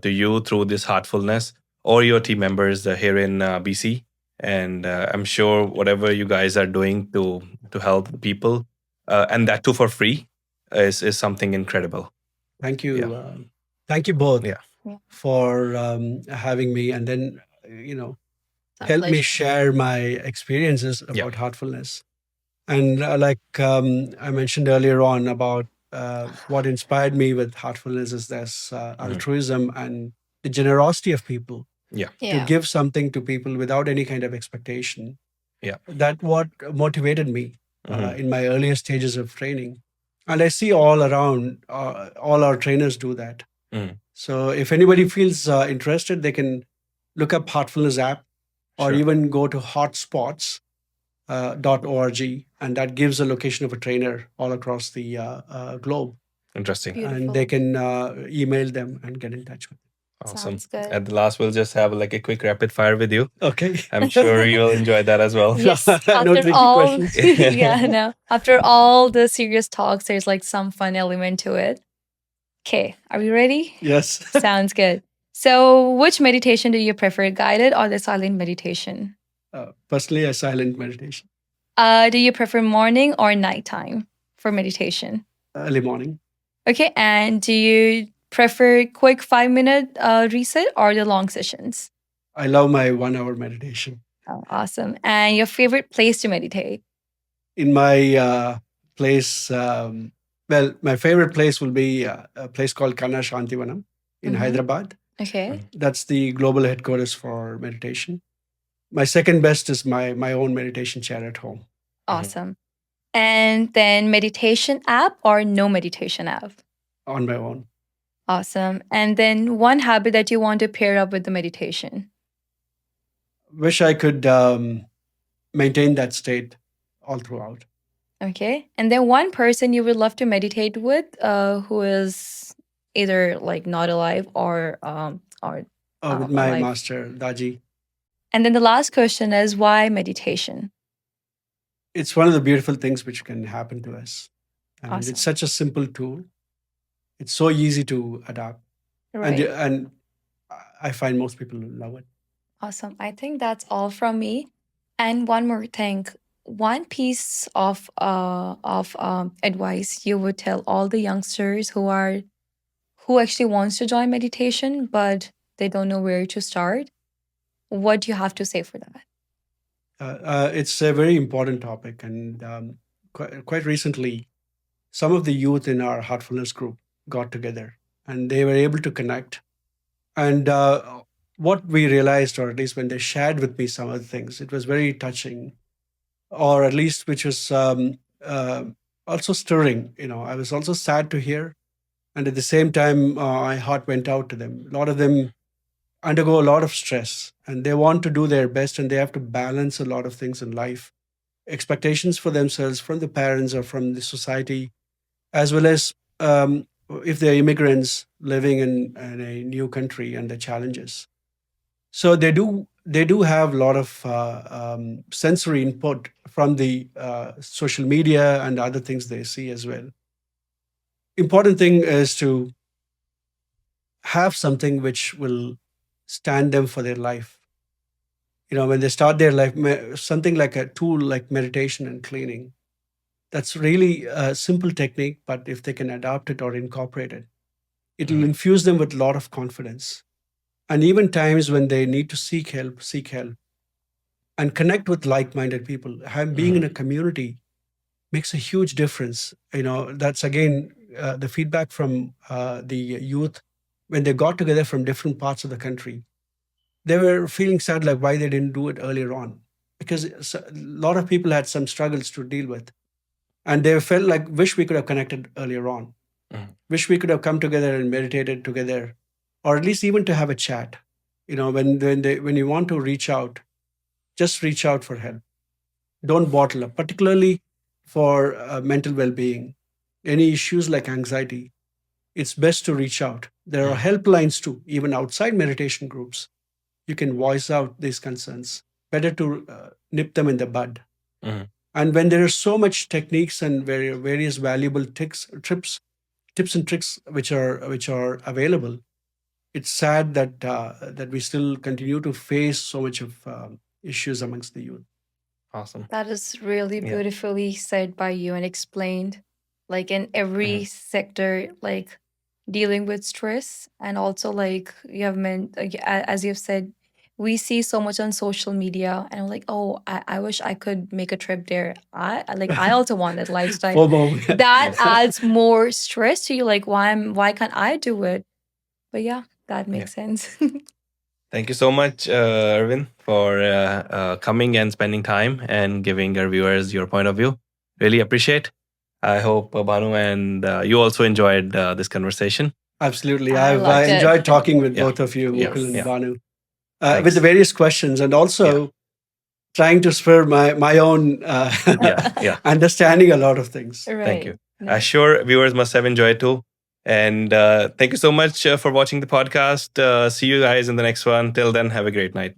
to you through this heartfulness, or your team members here in BC, and I'm sure whatever you guys are doing to help people, and that too for free, is something incredible. Thank you. Yeah. Thank you both Yeah. for having me, and then It's our help me pleasure. share my experiences about heartfulness. And I mentioned earlier on about what inspired me with heartfulness is this altruism and the generosity of people Yeah. to Yeah. give something to people without any kind of expectation. Yeah. That what motivated me Mhm. in my earlier stages of training. And I see all around, all our trainers do that. Mhm. So if anybody feels interested, they can look up Heartfulness app or Sure. even go to hotspots .org, and that gives a location of a trainer all across the globe. Interesting. And they Beautiful. can email them and get in touch with Awesome. Sounds good. At the last, we'll just have like a quick rapid fire with you. them. Okay. I'm sure you'll enjoy that as well. Yes. No After tricky all, questions. yeah, no. After all the serious talks, there's like some fun element to it. Okay, are we ready? Yes. Sounds good. So, which meditation do you prefer, guided or the silent meditation? Personally, a silent meditation. Do you prefer morning or nighttime for meditation? Early morning. Okay, and do you prefer quick 5 minute reset or the long sessions? I love my 1 hour meditation. Oh, awesome. And your favorite place to meditate? In my place, my favorite place will be a place called Kanna Shantivanam in Mhm. Hyderabad. Okay. That's the global headquarters for meditation. My second best is my own meditation chair at home. Awesome. And then meditation app or no meditation app? On my own. Awesome. And then one habit that you want to pair up with the meditation. Wish I could maintain that state all throughout. Okay. And then one person you would love to meditate with who is either like not alive or With my alive. master, Daji. And then the last question is why meditation? It's one of the beautiful things which can happen to us. And Awesome. it's such a simple tool. It's so easy to adapt. Right. And I find most people love it. Awesome. I think that's all from me. And one more thing, one piece of advice you would tell all the youngsters who actually wants to join meditation but they don't know where to start. What do you have to say for that? It's a very important topic. And quite recently, some of the youth in our Heartfulness group got together and they were able to connect. And what we realized, or at least when they shared with me some of the things, it was very touching, or at least which was also stirring. I was also sad to hear. And at the same time, my heart went out to them. A lot of them undergo a lot of stress and they want to do their best and they have to balance a lot of things in life, expectations for themselves from the parents or from the society, as well as if they're immigrants living in a new country and the challenges. So they do have a lot of sensory input from the social media and other things they see as well. Important thing is to have something which will stand them for their life. When they start their life, something like a tool like meditation and cleaning. That's really a simple technique, but if they can adapt it or incorporate it, it will infuse them with a lot of confidence. And even times when they need to seek help and connect with like-minded people. Being in a community makes a huge difference. That's again the feedback from the youth when they got together from different parts of the country. They were feeling sad, like why they didn't do it earlier on, because a lot of people had some struggles to deal with, and they felt like wish we could have connected earlier on. Wish we could have come together and meditated together, or at least even to have a chat. When you want to reach out, just reach out for help. Don't bottle up, particularly for mental well-being. Any issues like anxiety, it's best to reach out. There are helplines too, even outside meditation groups. You can voice out these concerns. Better to nip them in the bud. And when there are so much techniques and various valuable tips and tricks which are available, it's sad that we still continue to face so much of issues amongst the youth. Awesome. That is really Yeah. beautifully said by you and explained, like in every sector, dealing with stress, and also like you have meant, as you have said, we see so much on social media, and I'm like, oh, I wish I could make a trip there. I also want that lifestyle. FOMO. That adds more stress to you. Like, why can't I do it? But yeah, that makes sense. Thank you so much, Arvind, for coming and spending time and giving our viewers your point of view. Really appreciate. I hope Bhanu and you also enjoyed this conversation. Absolutely. I I've loved it. enjoyed talking with Yeah. both of you, Yeah. Mukul and Yeah. Bhanu, Thanks. with the various questions, and also trying to spur my own Yeah. understanding a lot of things. Thank you. Right. I'm sure viewers must have enjoyed too. And thank you so much for watching the podcast. See you guys in the next one. Till then, have a great night.